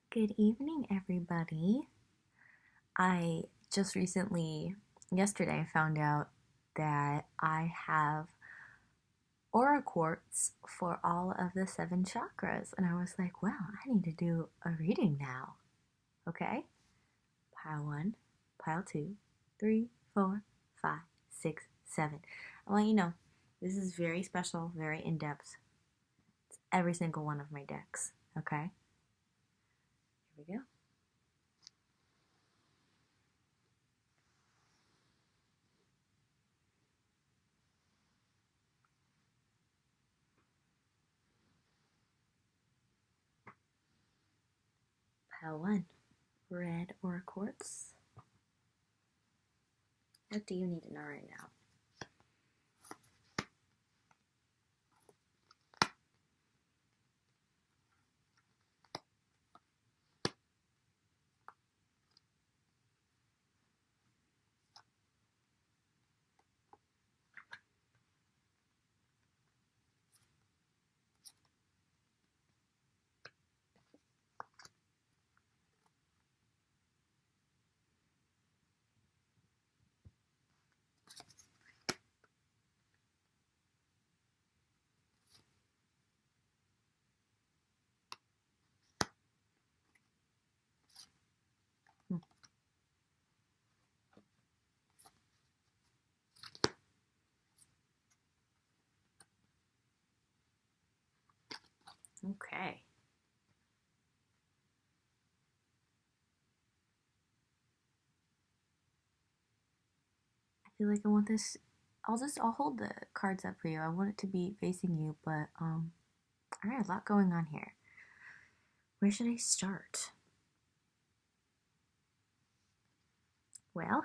Good evening, everybody. I just yesterday, found out that I have aura quartz for all of the seven chakras, and I was like, well, I need to do a reading now. Okay? Pile one, pile two, three, four, five, six, seven. I want you to know this is very special, very in depth. It's every single one of my decks. Okay? Here we go. Pile one, red aura quartz. What do you need to know right now? Okay. I feel like I want this. I'll hold the cards up for you. I want it to be facing you, but all right, a lot going on here. Where should I start? Well,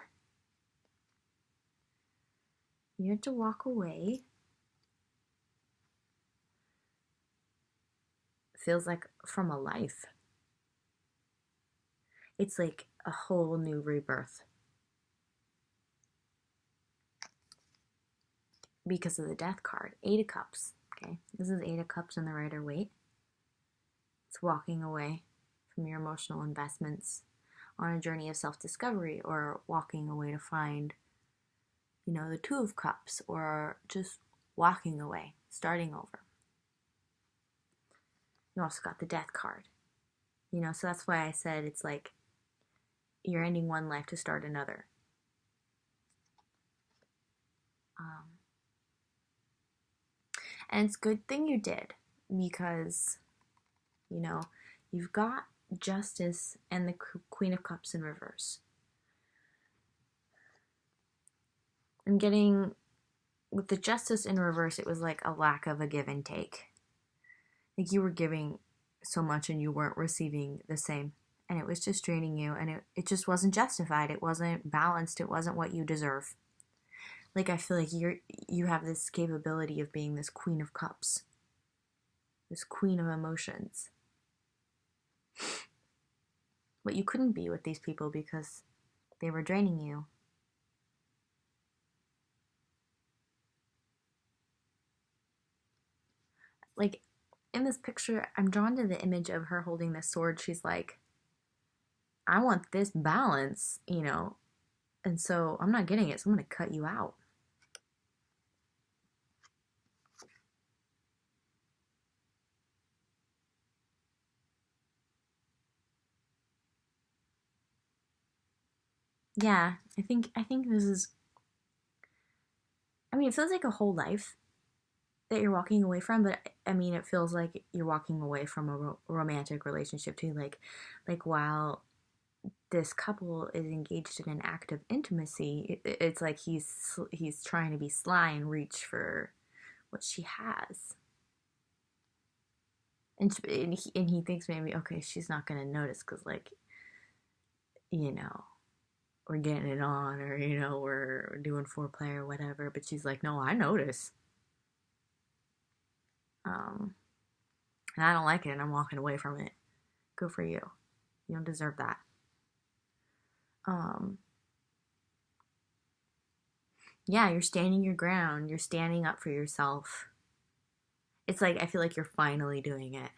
you have to walk away. Feels like from a life. It's like a whole new rebirth. Because of the death card. Eight of Cups. Okay. This is Eight of Cups in the Rider-Waite. It's walking away from your emotional investments on a journey of self-discovery, or walking away to find, the Two of Cups, or just walking away, starting over. You also got the Death card. So that's why I said it's like you're ending one life to start another. And it's a good thing you did, because, you've got Justice and the Queen of Cups in reverse. I'm getting, with the Justice in reverse, it was like a lack of a give and take. Like you were giving so much and you weren't receiving the same. And it was just draining you, and it just wasn't justified. It wasn't balanced. It wasn't what you deserve. Like I feel like you have this capability of being this Queen of Cups. This Queen of Emotions. But you couldn't be with these people because they were draining you. Like, in this picture, I'm drawn to the image of her holding this sword. She's like, I want this balance, and so I'm not getting it, so I'm going to cut you out. Yeah, I think this is, it feels like a whole life that you're walking away from, but it feels like you're walking away from a romantic relationship too. Like while this couple is engaged in an act of intimacy, it's like he's trying to be sly and reach for what she has, and he thinks maybe, okay, she's not gonna notice because you know we're getting it on, or we're doing foreplay or whatever, but she's like, no, I notice. And I don't like it, and I'm walking away from it. Good for you. You don't deserve that. Yeah, you're standing your ground. You're standing up for yourself. It's like, I feel like you're finally doing it.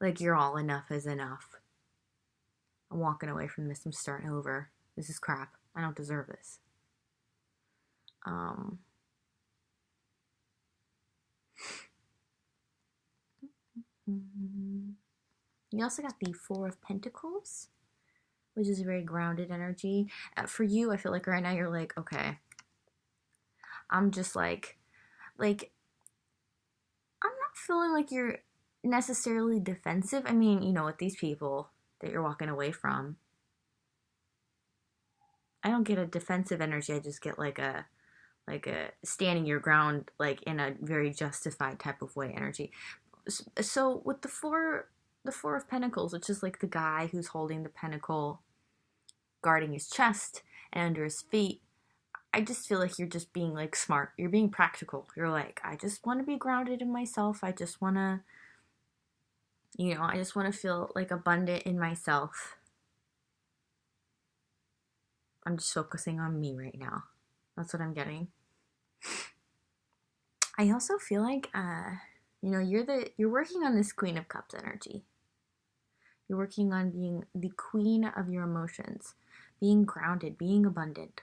Like you're all enough is enough. I'm walking away from this. I'm starting over. This is crap. I don't deserve this. You also got the Four of Pentacles, which is a very grounded energy. For you, I feel like right now you're like, okay, I'm just like, I'm not feeling like you're necessarily defensive. I mean, you know, with these people that you're walking away from, I don't get a defensive energy. I just get like a standing your ground, like in a very justified type of way energy. So with the four of Pentacles, which is like the guy who's holding the pentacle, guarding his chest and under his feet, I just feel like you're just being like smart. You're being practical. You're like, I just want to be grounded in myself. I just want to, you know, I just want to feel like abundant in myself. I'm just focusing on me right now. That's what I'm getting. I also feel like, you know, you're working on this Queen of Cups energy. You're working on being the queen of your emotions, being grounded, being abundant.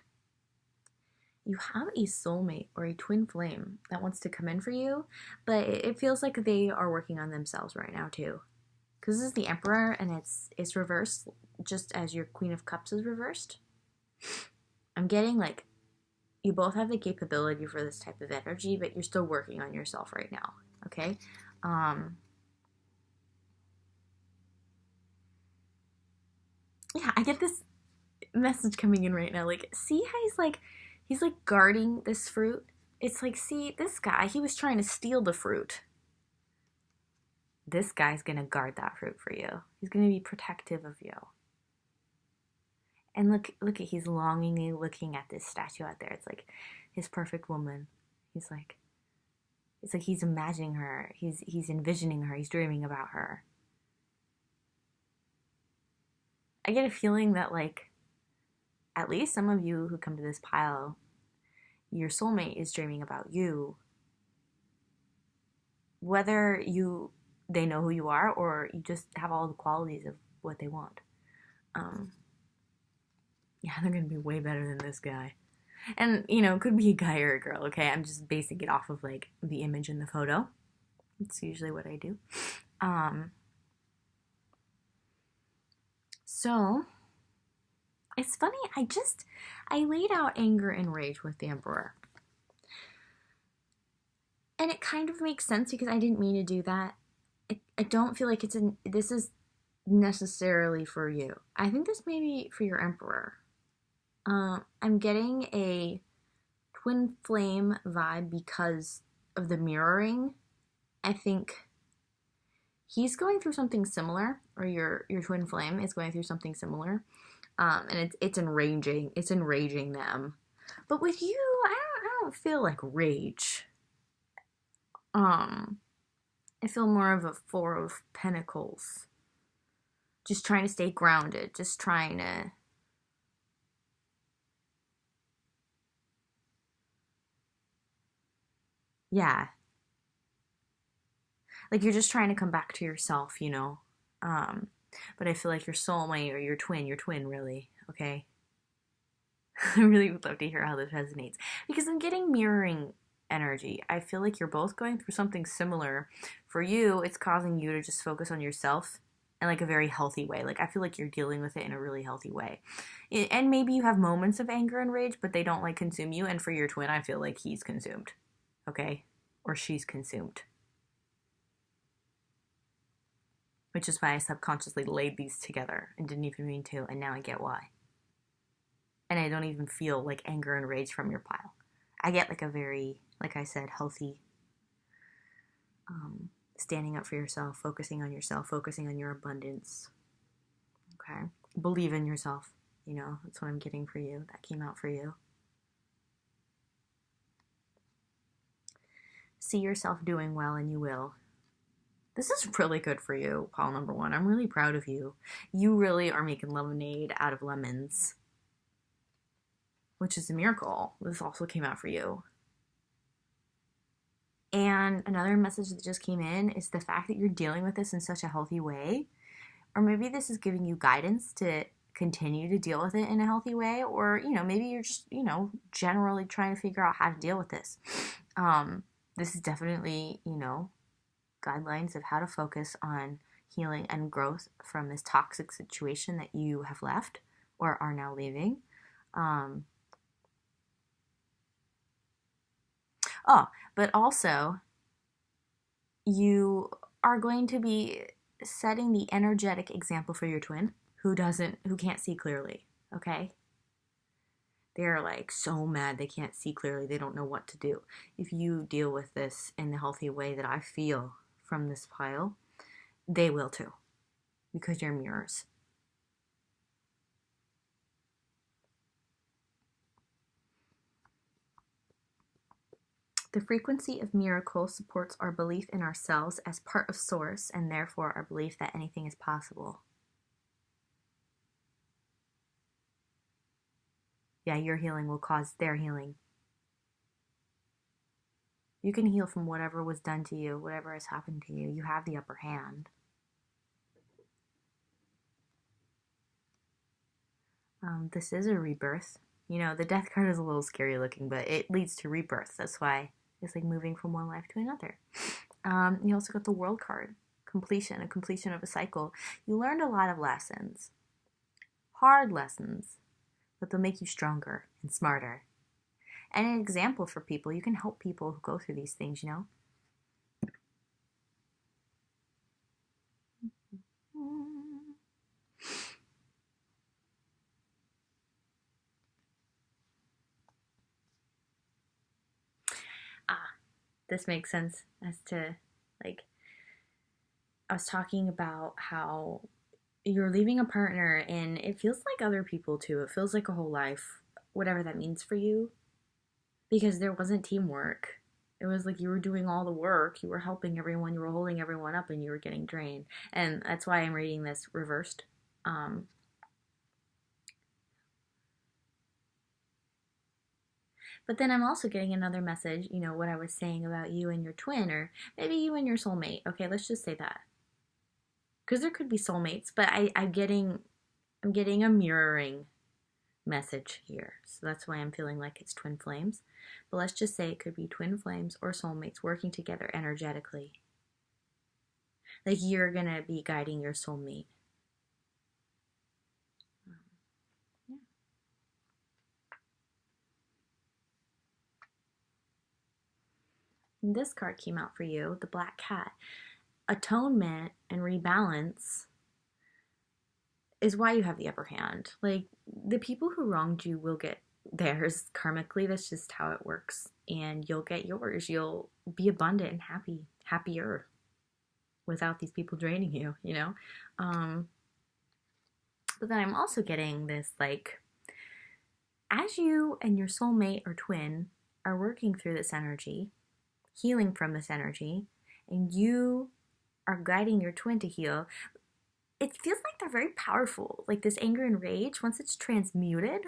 You have a soulmate or a twin flame that wants to come in for you, but it feels like they are working on themselves right now too. Because this is the Emperor and it's reversed, just as your Queen of Cups is reversed. I'm getting like, you both have the capability for this type of energy, but you're still working on yourself right now, okay? Yeah, I get this message coming in right now. Like, see how he's like guarding this fruit? It's like, see, this guy, he was trying to steal the fruit. This guy's gonna guard that fruit for you. He's gonna be protective of you. And look at, he's longingly looking at this statue out there. It's like his perfect woman. It's like he's imagining her. He's envisioning her. He's dreaming about her. I get a feeling that, like, at least some of you who come to this pile, your soulmate is dreaming about you. Whether they know who you are or you just have all the qualities of what they want. Yeah, they're gonna be way better than this guy. And, you know, it could be a guy or a girl, okay? I'm just basing it off of, like, the image in the photo. It's usually what I do. So, it's funny, I laid out anger and rage with the Emperor. And it kind of makes sense because I didn't mean to do that. I don't feel like this is necessarily for you. I think this may be for your Emperor. I'm getting a twin flame vibe because of the mirroring. I think he's going through something similar, or your twin flame is going through something similar, and it's enraging them. But with you, I don't feel like rage. I feel more of a Four of Pentacles. Just trying to stay grounded, just trying to. Yeah. Like you're just trying to come back to yourself, you know? But I feel like your soulmate or your twin really, okay? I really would love to hear how this resonates. Because I'm getting mirroring energy. I feel like you're both going through something similar. For you, it's causing you to just focus on yourself in like a very healthy way. Like I feel like you're dealing with it in a really healthy way. And maybe you have moments of anger and rage, but they don't like consume you. And for your twin, I feel like he's consumed. Okay? Or she's consumed. Which is why I subconsciously laid these together and didn't even mean to, and now I get why. And I don't even feel like anger and rage from your pile. I get like a very, like I said, healthy, standing up for yourself, focusing on your abundance. Okay? Believe in yourself. You know, that's what I'm getting for you. That came out for you. See yourself doing well, and you will. This is really good for you, pile number one. I'm really proud of you. You really are making lemonade out of lemons, which is a miracle. This also came out for you. And another message that just came in is the fact that you're dealing with this in such a healthy way. Or maybe this is giving you guidance to continue to deal with it in a healthy way. Or, maybe you're just, generally trying to figure out how to deal with this. This is definitely, guidelines of how to focus on healing and growth from this toxic situation that you have left or are now leaving. But also, you are going to be setting the energetic example for your twin who can't see clearly, okay? They're like so mad they can't see clearly. They don't know what to do. If you deal with this in the healthy way that I feel from this pile, they will too, because you're mirrors. The frequency of miracles supports our belief in ourselves as part of Source, and therefore our belief that anything is possible. Yeah, your healing will cause their healing. You can heal from whatever was done to you, whatever has happened to you. You have the upper hand. This is a rebirth. The death card is a little scary looking, but it leads to rebirth. That's why it's like moving from one life to another. You also got the world card, completion, a completion of a cycle. You learned a lot of lessons, hard lessons, but they'll make you stronger and smarter. And an example for people. You can help people who go through these things, This makes sense as to, like, I was talking about how you're leaving a partner and it feels like other people too. It feels like a whole life, whatever that means for you, because there wasn't teamwork. It was like you were doing all the work, you were helping everyone, you were holding everyone up, and you were getting drained. And that's why I'm reading this reversed. But then I'm also getting another message, what I was saying about you and your twin, or maybe you and your soulmate. Okay, let's just say that. Because there could be soulmates, but I'm getting a mirroring message here. So that's why I'm feeling like it's twin flames. But let's just say it could be twin flames or soulmates working together energetically. Like you're going to be guiding your soulmate. Yeah. And this card came out for you, the Black Cat. Atonement and rebalance is why you have the upper hand. Like, the people who wronged you will get theirs karmically. That's just how it works. And you'll get yours. You'll be abundant and happier without these people draining you, But then I'm also getting this, like, as you and your soulmate or twin are working through this energy, healing from this energy, and you are guiding your twin to heal, it feels like they're very powerful. Like this anger and rage, once it's transmuted,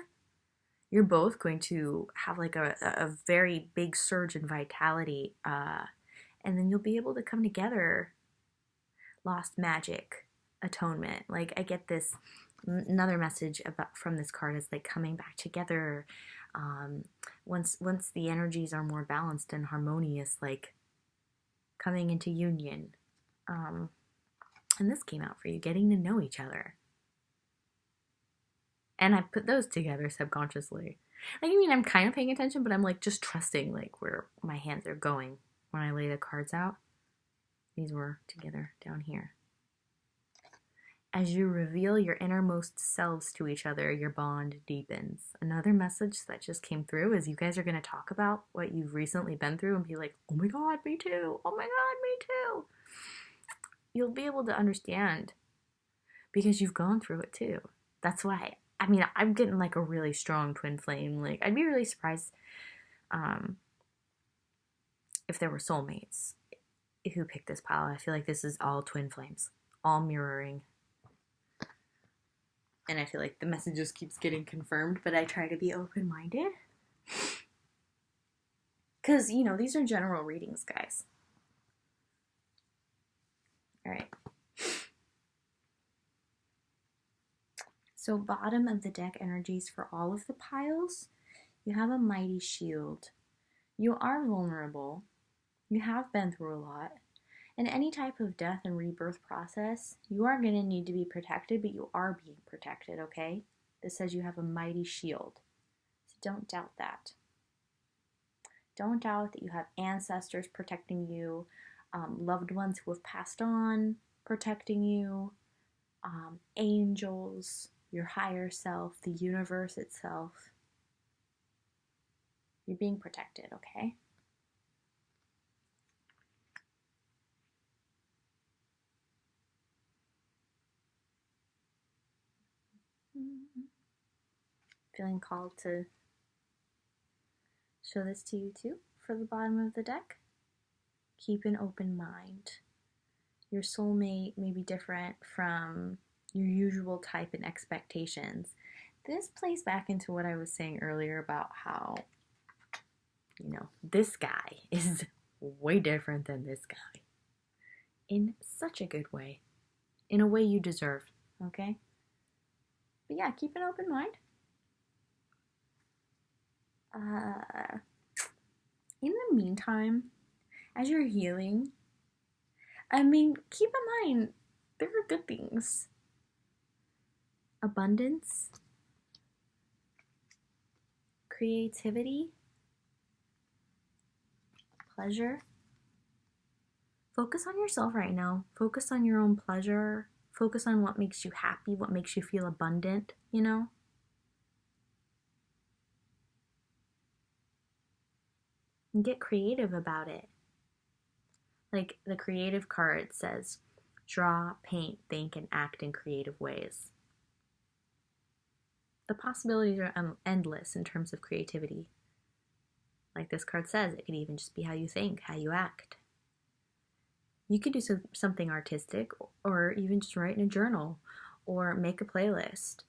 you're both going to have like a very big surge in vitality. And then you'll be able to come together. Lost magic, atonement. Like I get this, another message from this card is like coming back together. Once the energies are more balanced and harmonious, like coming into union. And this came out for you, getting to know each other. And I put those together subconsciously. Like, I mean, I'm kind of paying attention, but I'm like just trusting like where my hands are going when I lay the cards out. These were together down here. As you reveal your innermost selves to each other, your bond deepens. Another message that just came through is you guys are going to talk about what you've recently been through and be like, oh my God, me too. Oh my God, me too. You'll be able to understand because you've gone through it too. That's why, I mean, I'm getting like a really strong twin flame. Like, I'd be really surprised if there were soulmates who picked this pile. I feel like this is all twin flames, all mirroring. And I feel like the message just keeps getting confirmed, but I try to be open-minded. Because, you know, these are general readings, guys. All right. So bottom of the deck energies for all of the piles, you have a mighty shield. You are vulnerable. You have been through a lot. In any type of death and rebirth process, you are going to need to be protected, but you are being protected, okay? This says you have a mighty shield. So don't doubt that. Don't doubt that you have ancestors protecting you, loved ones who have passed on protecting you, angels, your higher self, the universe itself. You're being protected, okay? Feeling called to show this to you too for the bottom of the deck. Keep an open mind. Your soulmate may be different from your usual type and expectations. This plays back into what I was saying earlier about how, you know, this guy is way different than this guy. In such a good way. In a way you deserve, okay? But yeah, keep an open mind. In the meantime, as you're healing, I mean, keep in mind, there are good things. Abundance, creativity, pleasure. Focus on yourself right now. Focus on your own pleasure. Focus on what makes you happy, what makes you feel abundant, you know? And get creative about it. Like the creative card says, draw, paint, think, and act in creative ways. The possibilities are endless in terms of creativity. Like this card says, it could even just be how you think, how you act. You could do something artistic, or even just write in a journal, or make a playlist.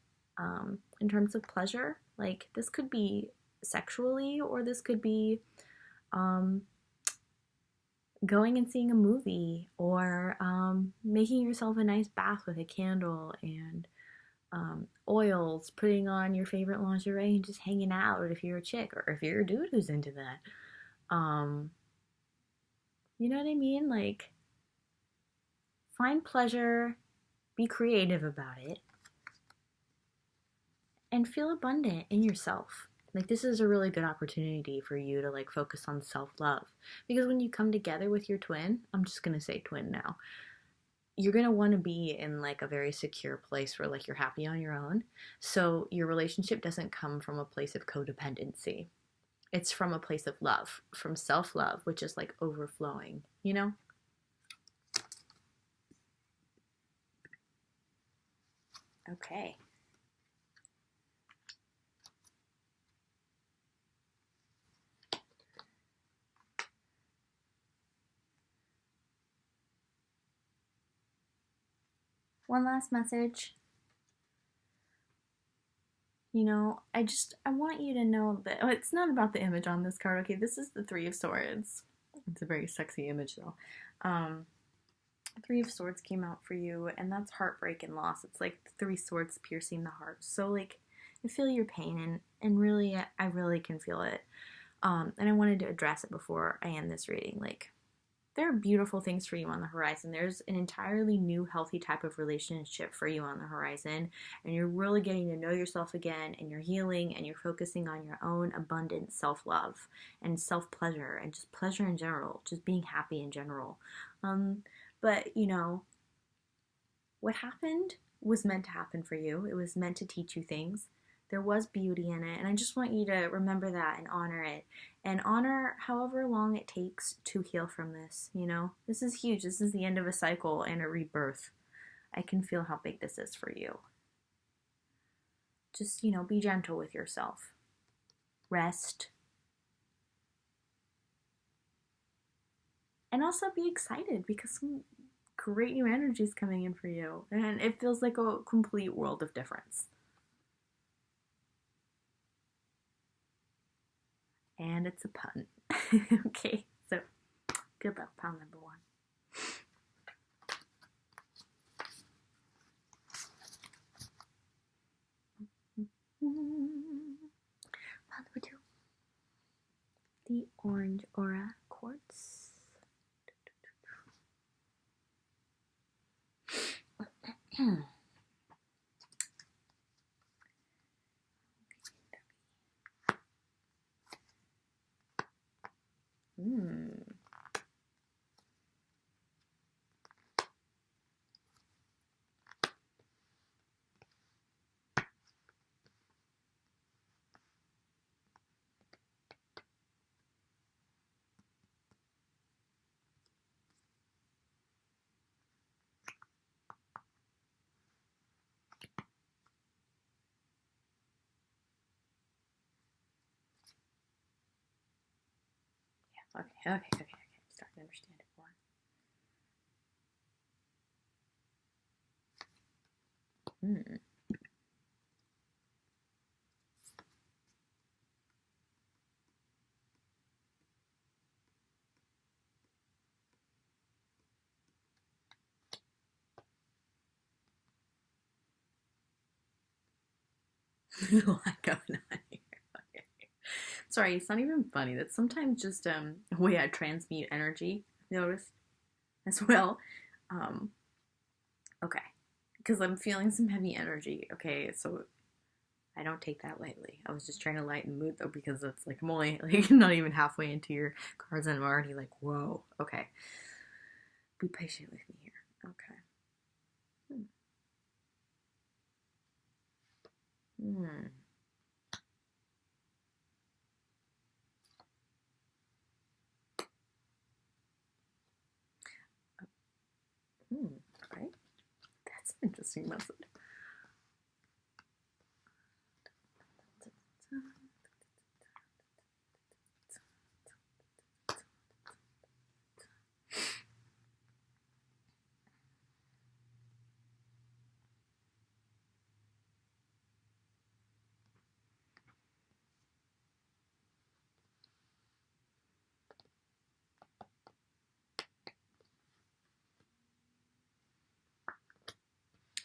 In terms of pleasure, like this could be sexually, or this could be going and seeing a movie, or making yourself a nice bath with a candle and oils, putting on your favorite lingerie and just hanging out if you're a chick, or if you're a dude who's into that. You know what I mean? Like, find pleasure, be creative about it, and feel abundant in yourself. Like, this is a really good opportunity for you to like focus on self-love, because when you come together with your twin, I'm just gonna say twin now, you're gonna want to be in like a very secure place where like you're happy on your own. So your relationship doesn't come from a place of codependency. It's from a place of love, from self-love, which is like overflowing, you know? Okay. One last message. You know, I want you to know that it's not about the image on this card, okay? This is the Three of Swords. It's a very sexy image, though. Three of Swords came out for you, and that's heartbreak and loss. It's like the three swords piercing the heart. So, like, I feel your pain, and really, I really can feel it. And I wanted to address it before I end this reading. Like, there are beautiful things for you on the horizon. There's an entirely new, healthy type of relationship for you on the horizon, and you're really getting to know yourself again, and you're healing, and you're focusing on your own abundant self-love and self-pleasure, and just pleasure in general, just being happy in general. But, you know, what happened was meant to happen for you. It was meant to teach you things. There was beauty in it, and I just want you to remember that and honor it. And honor however long it takes to heal from this, you know? This is huge. This is the end of a cycle and a rebirth. I can feel how big this is for you. Just, you know, be gentle with yourself. Rest. And also be excited, because some great new energy is coming in for you. And it feels like a complete world of difference. And it's a pun. Okay, so good luck, pile number one. Pile number two. The orange aura quartz. Okay. I'm starting to understand it more. A lot going on here. Okay. Sorry, it's not even funny. That's sometimes just a way I transmute energy. Noticed as well. Okay, because I'm feeling some heavy energy. Okay, so I don't take that lightly. I was just trying to lighten the mood though, because it's like I'm only like not even halfway into your cards and I'm already like, whoa. Okay, be patient with me here. Okay. Okay. That's an interesting message.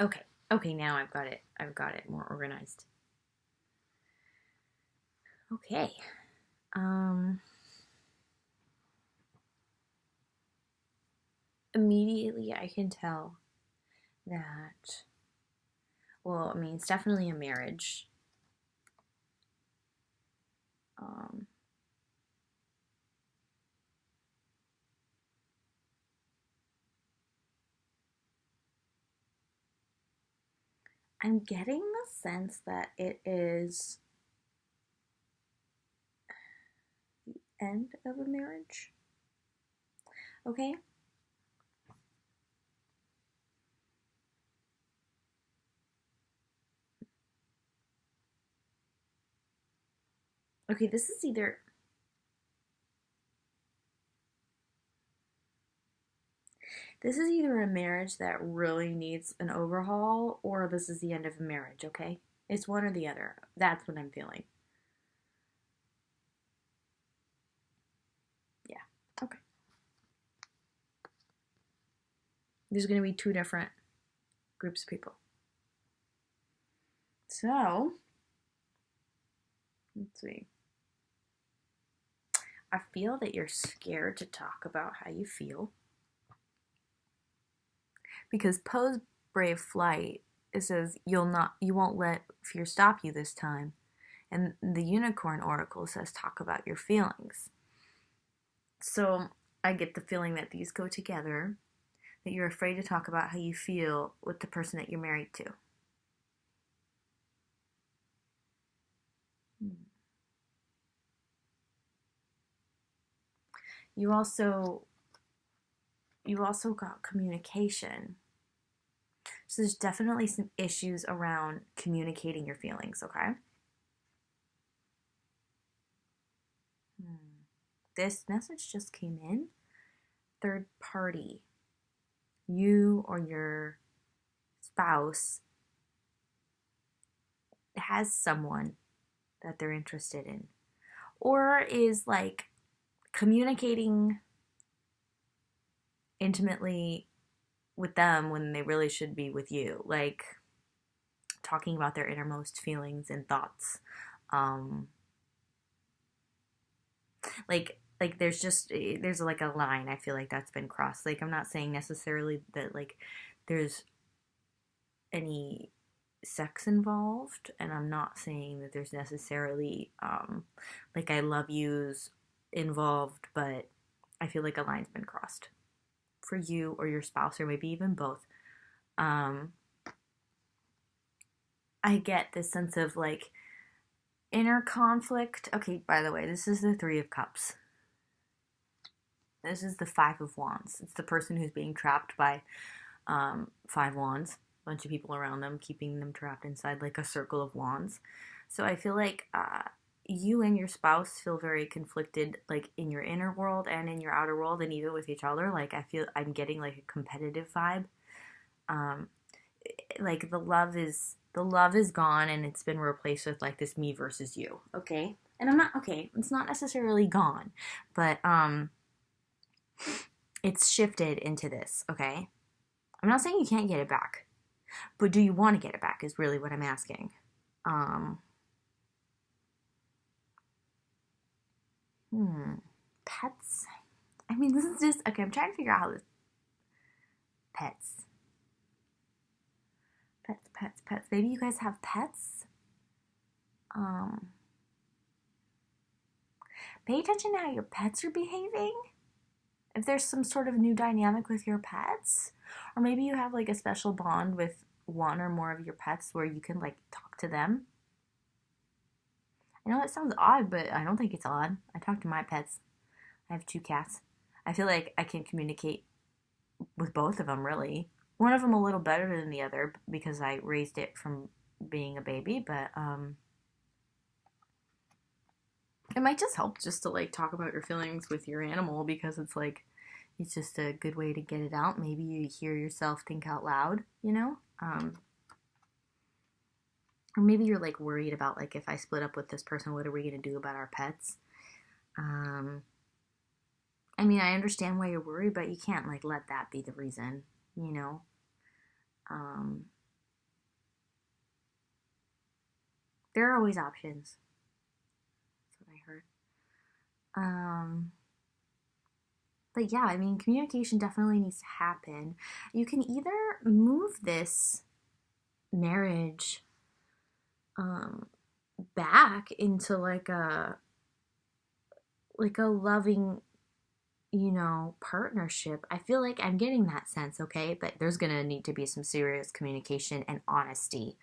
Okay. Okay, now I've got it. I've got it more organized. Okay. Immediately I can tell that, well, I mean, it's definitely a marriage. I'm getting the sense that it is the end of a marriage. Okay? Okay, this is either a marriage that really needs an overhaul, or this is the end of a marriage, okay? It's one or the other. That's what I'm feeling. Yeah, okay. There's going to be two different groups of people. So, let's see. I feel that you're scared to talk about how you feel. Because pose brave flight, it says you won't let fear stop you this time. And the unicorn oracle says talk about your feelings. So I get the feeling that these go together, that you're afraid to talk about how you feel with the person that you're married to. You also got communication. So there's definitely some issues around communicating your feelings, okay? This message just came in. Third party. You or your spouse has someone that they're interested in. Or is like communicating intimately with them when they really should be with you, like talking about their innermost feelings and thoughts. Um, there's like a line I feel like that's been crossed. Like I'm not saying necessarily that like there's any sex involved, and I'm not saying that there's necessarily like I love yous involved, but I feel like a line's been crossed for you or your spouse or maybe even both. um I get this sense of like inner conflict. Okay, by the way, this is the Three of Cups. This is the Five of Wands. It's the person who's being trapped by five wands, a bunch of people around them, keeping them trapped inside like a circle of wands. So I feel like you and your spouse feel very conflicted, like in your inner world and in your outer world, and even with each other. Like I feel I'm getting like a competitive vibe. Um, like the love is gone, and it's been replaced with like this me versus you. Okay, and I'm not okay. It's not necessarily gone, but it's shifted into this. Okay, I'm not saying you can't get it back, but do you want to get it back is really what I'm asking. Um, hmm. Pets. I mean, this is just okay. I'm trying to figure out how this pets, pets. Maybe you guys have pets. Um, Pay attention to how your pets are behaving. If there's some sort of new dynamic with your pets, or maybe you have like a special bond with one or more of your pets where you can like talk to them. I know it sounds odd, but I don't think it's odd. I talk to my pets. I have two cats. I feel like I can communicate with both of them, really. One of them a little better than the other because I raised it from being a baby, but it might just help just to like talk about your feelings with your animal, because it's like it's just a good way to get it out. Maybe you hear yourself think out loud, you know? Or maybe you're like worried about like if I split up with this person, what are we gonna do about our pets? Um, I mean, I understand why you're worried, but you can't like let that be the reason, you know? Um, there are always options. That's what I heard. Um, but yeah, I mean, communication definitely needs to happen. You can either move this marriage um, back into like a loving, you know, partnership. I feel like I'm getting that sense, okay? But there's gonna need to be some serious communication and honesty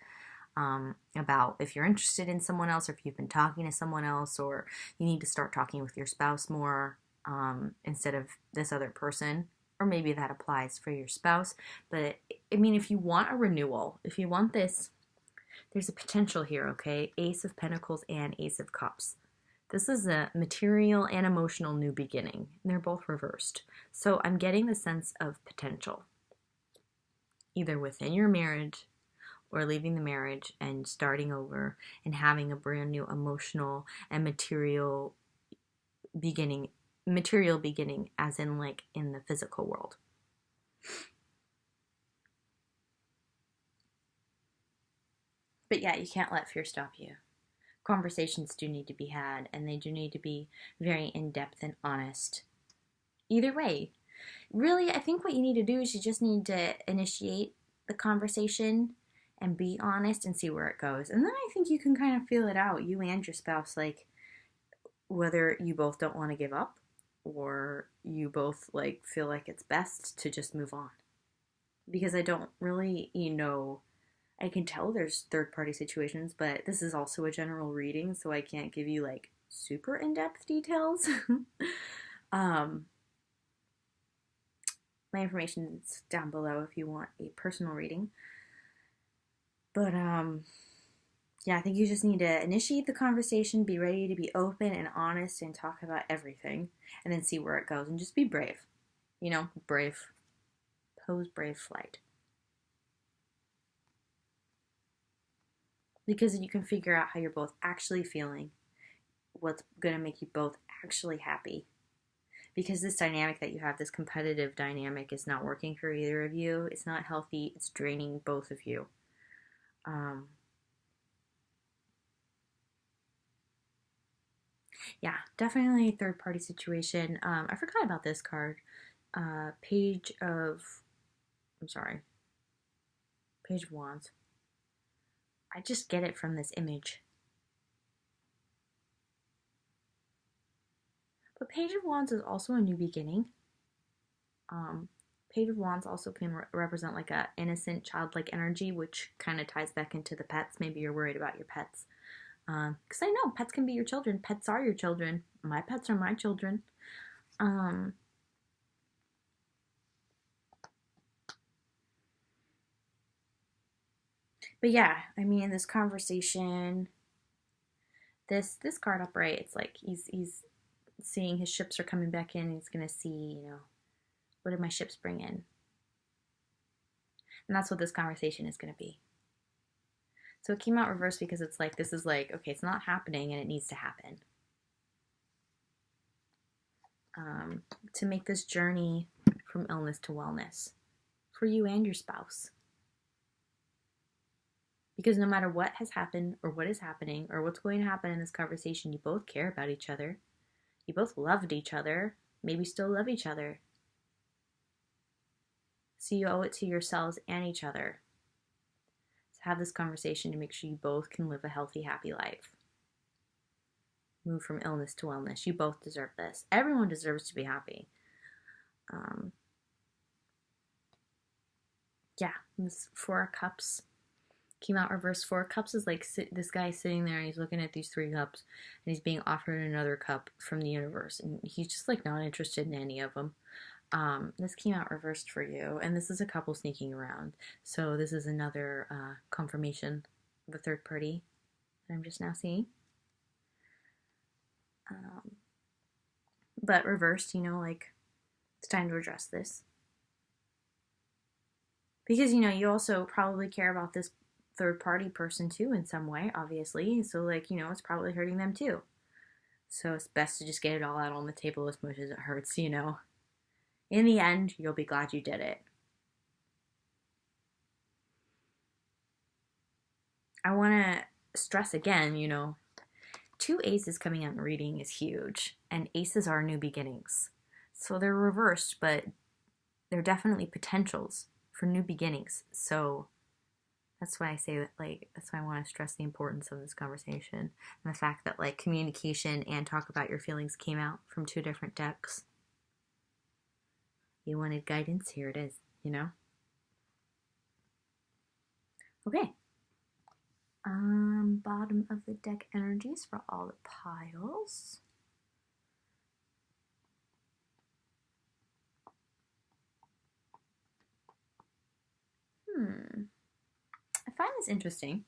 about if you're interested in someone else, or if you've been talking to someone else, or you need to start talking with your spouse more instead of this other person. Or maybe that applies for your spouse. But I mean, if you want a renewal, if you want this, there's a potential here, okay? Ace of Pentacles and Ace of Cups. This is a material and emotional new beginning. And they're both reversed. So I'm getting the sense of potential, either within your marriage or leaving the marriage and starting over and having a brand new emotional and beginning material beginning, as in like in the physical world. But yeah, you can't let fear stop you. Conversations do need to be had, and they do need to be very in-depth and honest. Either way, really, I think what you need to do is you just need to initiate the conversation and be honest and see where it goes. And then I think you can kind of feel it out, you and your spouse, like whether you both don't want to give up or you both like feel like it's best to just move on. Because I don't really, I can tell there's third party situations, but this is also a general reading, so I can't give you like super in depth details. um, my information is down below if you want a personal reading. But yeah, I think you just need to initiate the conversation, be ready to be open and honest and talk about everything, and then see where it goes, and just be brave. Brave. Pose brave flight. Because you can figure out how you're both actually feeling, what's going to make you both actually happy, because this dynamic that you have, this competitive dynamic, is not working for either of you. It's not healthy. It's draining both of you. Yeah, definitely a third party situation. I forgot about this card. Page of Wands. I just get it from this image. But Page of Wands is also a new beginning. Page of Wands also can represent like a innocent, childlike energy, which kind of ties back into the pets. Maybe you're worried about your pets. Because I know pets can be your children. Pets are your children. My pets are my children. But yeah, I mean, this conversation, this card upright, it's like he's seeing his ships are coming back in. And he's gonna see, what did my ships bring in, and that's what this conversation is gonna be. So it came out reversed because it's like, this is like, okay, it's not happening and it needs to happen. To make this journey from illness to wellness for you and your spouse. Because no matter what has happened or what is happening or what's going to happen in this conversation, you both care about each other. You both loved each other, maybe still love each other. So you owe it to yourselves and each other to have this conversation to make sure you both can live a healthy, happy life. Move from illness to wellness. You both deserve this. Everyone deserves to be happy. Yeah, this Four of Cups came out reversed. Four of Cups is like this guy sitting there and he's looking at these 3 cups and he's being offered another cup from the universe and he's just like not interested in any of them. This came out reversed for you, and this is a couple sneaking around. So this is another confirmation of a third party that I'm just now seeing. But reversed, like it's time to address this. Because, you also probably care about this third party person too in some way, obviously. So like, it's probably hurting them too. So it's best to just get it all out on the table as much as it hurts, In the end, you'll be glad you did it. I want to stress again, 2 aces coming out in reading is huge. And aces are new beginnings. So they're reversed, but they're definitely potentials for new beginnings. So that's why I say that, that's why I want to stress the importance of this conversation. And the fact that, communication and talk about your feelings came out from 2 different decks. You wanted guidance, here it is, Okay. Bottom of the deck energies for all the piles. I find this interesting.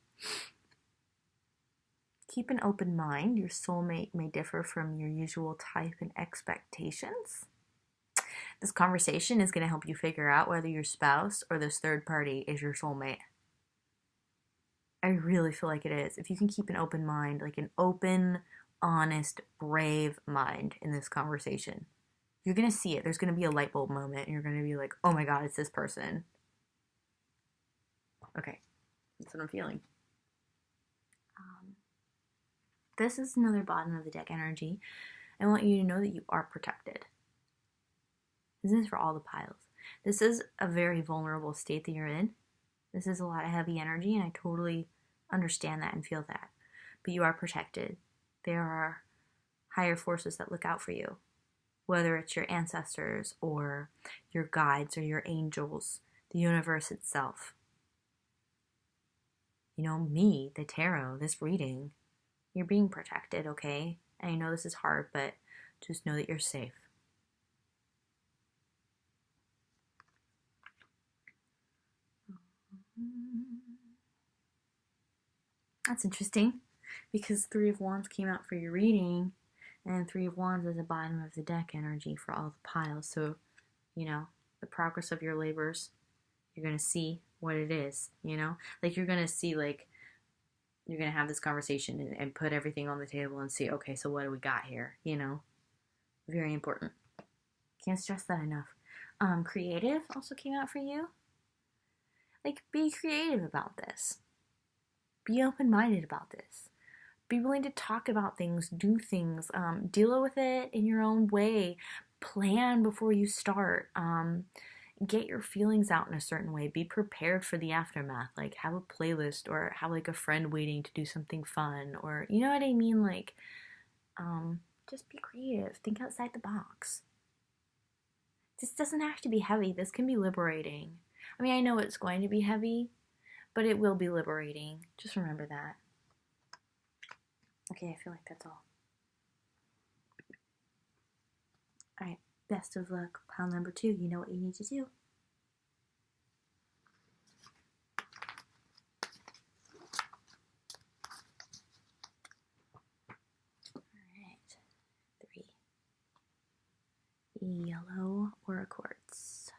Keep an open mind. Your soulmate may differ from your usual type and expectations. This conversation is going to help you figure out whether your spouse or this third party is your soulmate. I really feel like it is. If you can keep an open mind, like an open, honest, brave mind in this conversation, you're going to see it. There's going to be a light bulb moment, and you're going to be like, oh my God, it's this person. Okay, that's what I'm feeling. This is another bottom of the deck energy. I want you to know that you are protected. This is for all the piles. This is a very vulnerable state that you're in. This is a lot of heavy energy, and I totally understand that and feel that. But you are protected. There are higher forces that look out for you, whether it's your ancestors or your guides or your angels, the universe itself. Me, the tarot, this reading, you're being protected, okay? And I know this is hard, but just know that you're safe. That's interesting, because 3 of Wands came out for your reading, and 3 of Wands is the bottom of the deck energy for all the piles. So, the progress of your labors, you're going to see what it is, you're going to see, you're going to have this conversation and put everything on the table and see, okay, so what do we got here, Very important. Can't stress that enough. Creative also came out for you. Like, be creative about this. Be open-minded about this. Be willing to talk about things, do things, deal with it in your own way. Plan before you start. Get your feelings out in a certain way. Be prepared for the aftermath. Like, have a playlist or have like a friend waiting to do something fun, or you know what I mean? Like, just be creative. Think outside the box. This doesn't have to be heavy. This can be liberating. I mean, I know it's going to be heavy, but it will be liberating. Just remember that. Okay, I feel like that's all. Alright, best of luck. Pile number 2, you know what you need to do. Alright, 3. Yellow Aura Quartz.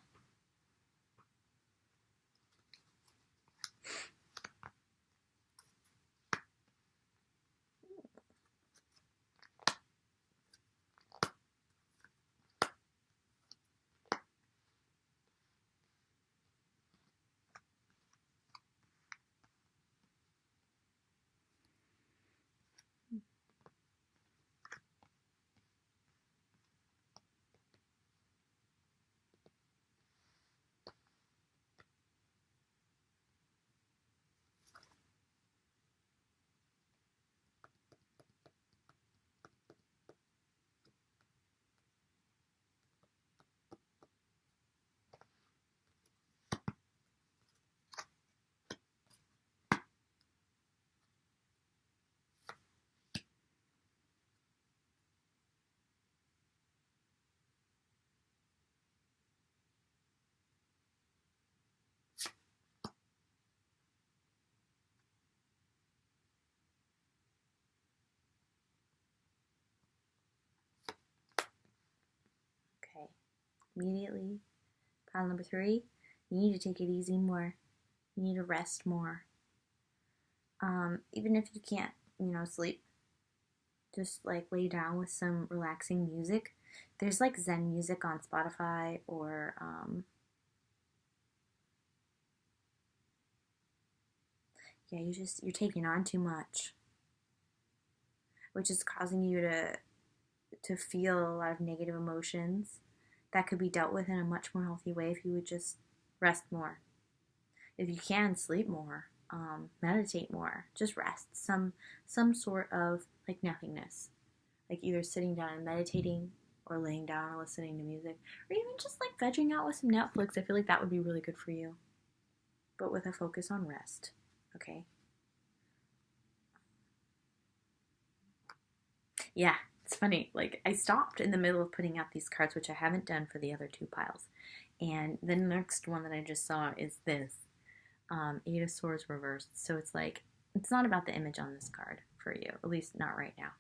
Okay, immediately, pile number 3, you need to take it easy more. You need to rest more. Even if you can't, sleep, just like lay down with some relaxing music. There's like Zen music on Spotify, or yeah, you're taking on too much, which is causing you to feel a lot of negative emotions that could be dealt with in a much more healthy way if you would just rest more. If you can, sleep more, meditate more, just rest. Some sort of like nothingness, like either sitting down and meditating, or laying down and listening to music, or even just like vegging out with some Netflix. I feel like that would be really good for you, but with a focus on rest. Okay. Yeah, it's funny. Like, I stopped in the middle of putting out these cards, which I haven't done for the other 2 piles. And the next one that I just saw is this. 8 of Swords reversed. So it's like, it's not about the image on this card for you, at least not right now.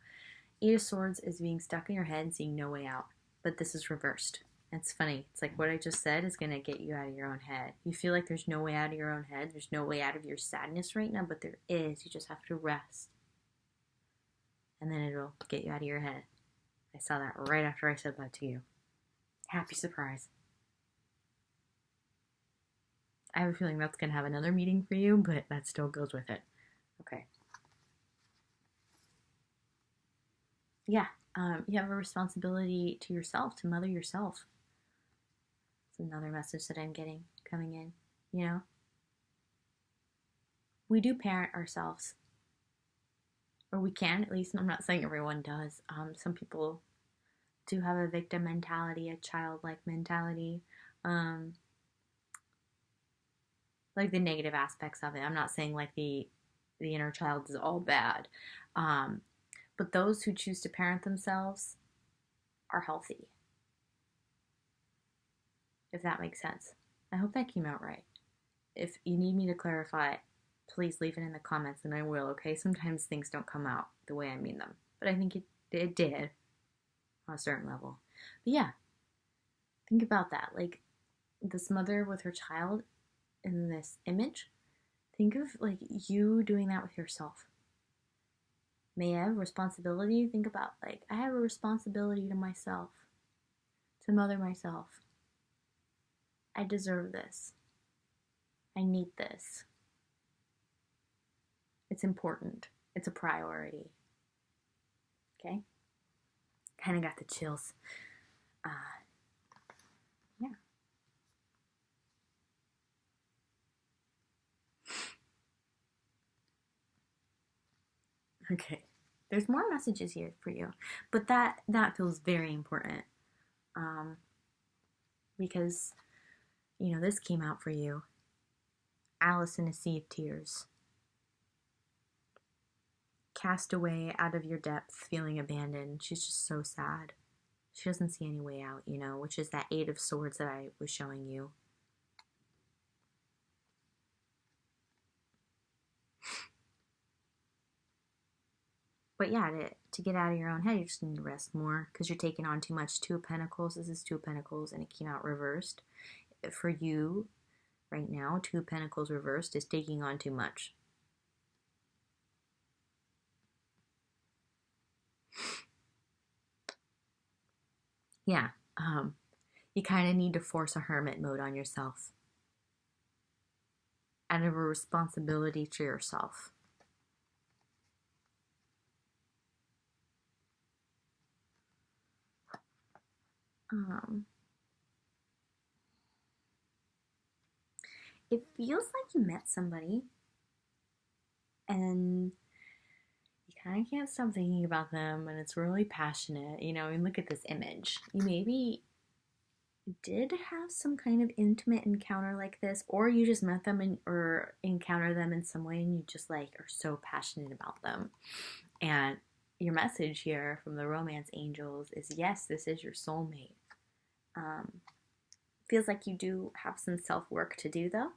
8 of Swords is being stuck in your head and seeing no way out. But this is reversed. It's funny. It's like what I just said is going to get you out of your own head. You feel like there's no way out of your own head. There's no way out of your sadness right now, but there is. You just have to rest. And then it'll get you out of your head. I saw that right after I said that to you. Happy surprise. I have a feeling that's going to have another meaning for you, but that still goes with it. Okay. Yeah, you have a responsibility to yourself, to mother yourself. It's another message that I'm getting coming in, We do parent ourselves. Or we can, at least. I'm not saying everyone does. Some people do have a victim mentality, a childlike mentality. Like the negative aspects of it. I'm not saying like the inner child is all bad. But those who choose to parent themselves are healthy. If that makes sense. I hope that came out right. If you need me to clarify, please leave it in the comments and I will, okay? Sometimes things don't come out the way I mean them. But I think it did on a certain level. But yeah, think about that. Like this mother with her child in this image. Think of like you doing that with yourself. May I have responsibility? Think about like I have a responsibility to myself to mother myself. I deserve this. I need this. It's important. It's a priority. Okay? Kind of got the chills. Yeah. Okay. There's more messages here for you, but that feels very important. Because, this came out for you. Alice in a Sea of Tears. Cast away out of your depths, feeling abandoned. She's just so sad. She doesn't see any way out, which is that Eight of Swords that I was showing you. But yeah, to get out of your own head, you just need to rest more because you're taking on too much. Two of Pentacles, this is Two of Pentacles, and it came out reversed. For you, right now, Two of Pentacles reversed is taking on too much. Yeah, you kind of need to force a hermit mode on yourself out of a responsibility to yourself. It feels like you met somebody and you kind of can't stop thinking about them and it's really passionate, and look at this image. You maybe did have some kind of intimate encounter like this, or you just met them or encountered them in some way and you just are so passionate about them. And your message here from the romance angels is, yes, this is your soulmate. Feels like you do have some self-work to do, though.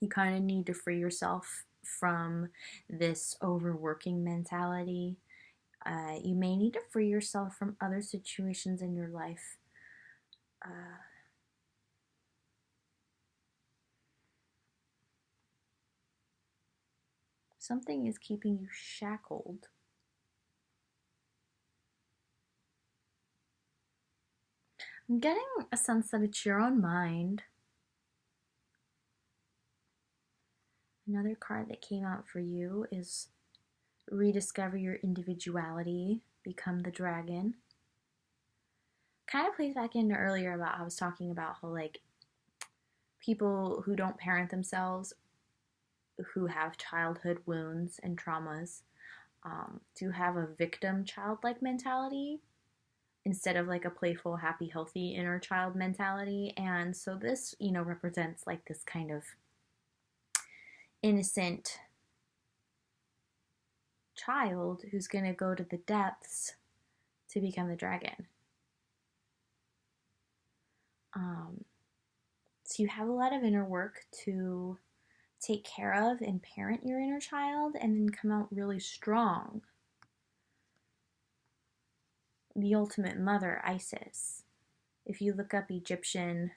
You kind of need to free yourself from this overworking mentality. You may need to free yourself from other situations in your life. Something is keeping you shackled. I'm getting a sense that it's your own mind. Another card that came out for you is rediscover your individuality, become the dragon. Kind of plays back into earlier about how I was talking about how people who don't parent themselves, who have childhood wounds and traumas, do have a victim childlike mentality instead of a playful, happy, healthy inner child mentality. And so this, represents this kind of innocent child who's going to go to the depths to become the dragon. So you have a lot of inner work to take care of and parent your inner child and then come out really strong. The ultimate mother, Isis. If you look up Egyptian,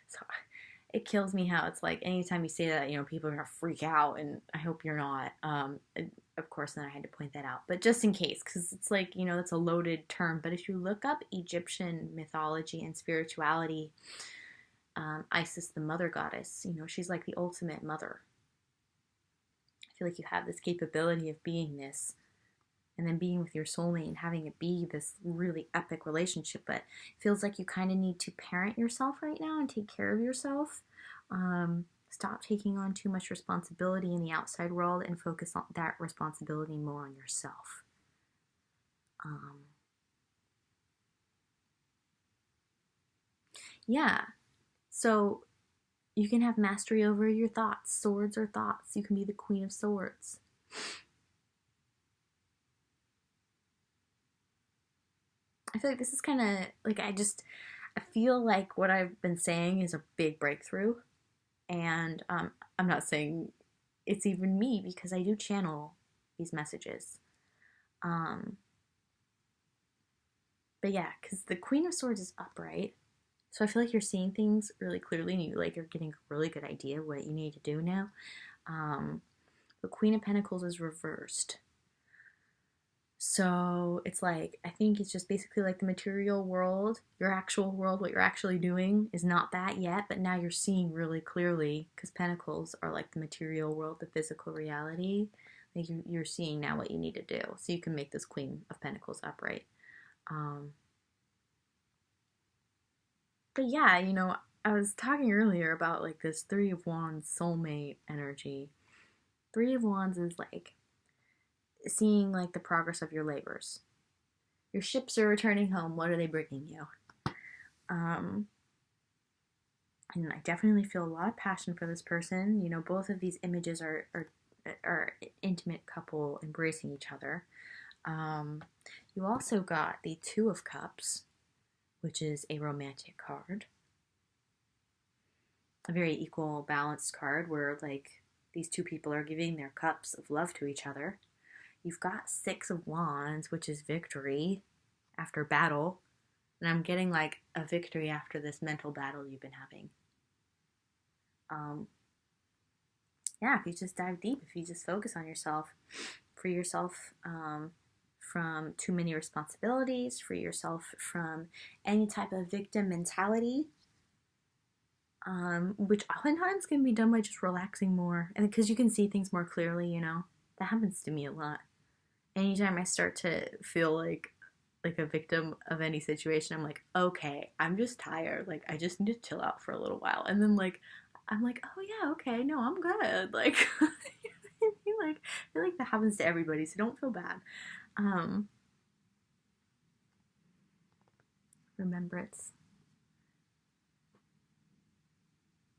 so it kills me how it's anytime you say that, people are going to freak out, and I hope you're not. Of course, then I had to point that out. But just in case, because it's it's a loaded term. But if you look up Egyptian mythology and spirituality, Isis, the mother goddess, she's the ultimate mother. I feel like you have this capability of being this, and then being with your soulmate and having it be this really epic relationship. But it feels like you kind of need to parent yourself right now and take care of yourself. Stop taking on too much responsibility in the outside world and focus on that responsibility more on yourself. Yeah. So you can have mastery over your thoughts. Swords are thoughts. You can be the Queen of Swords. I feel like this is kind of I feel like what I've been saying is a big breakthrough. And I'm not saying it's even me because I do channel these messages. But yeah, because the Queen of Swords is upright. So I feel like you're seeing things really clearly and you are getting a really good idea of what you need to do now. The Queen of Pentacles is reversed. So it's like, I think it's just basically like the material world, your actual world, what you're actually doing is not that yet, but now you're seeing really clearly because pentacles are like the material world, the physical reality. Like you're seeing now what you need to do so you can make this Queen of Pentacles upright. Um, but yeah, I was talking earlier about like this Three of Wands soulmate energy. Three of Wands is like seeing like the progress of your labors. Your ships are returning home. What are they bringing you? Um, and I definitely feel a lot of passion for this person. Both of these images are intimate couple embracing each other. You also got the Two of Cups, which is a romantic card. A very equal, balanced card where like these two people are giving their cups of love to each other. You've got Six of Wands, which is victory after battle. And I'm getting like a victory after this mental battle you've been having. Yeah, if you just dive deep, if you just focus on yourself, free yourself from too many responsibilities, free yourself from any type of victim mentality, which oftentimes can be done by just relaxing more. And because you can see things more clearly, that happens to me a lot. Anytime I start to feel like a victim of any situation, I'm like, okay, I'm just tired. Like, I just need to chill out for a little while. And then, like, I'm like, oh yeah, okay, no, I'm good. Like, I feel like that happens to everybody, so don't feel bad. Remembrance.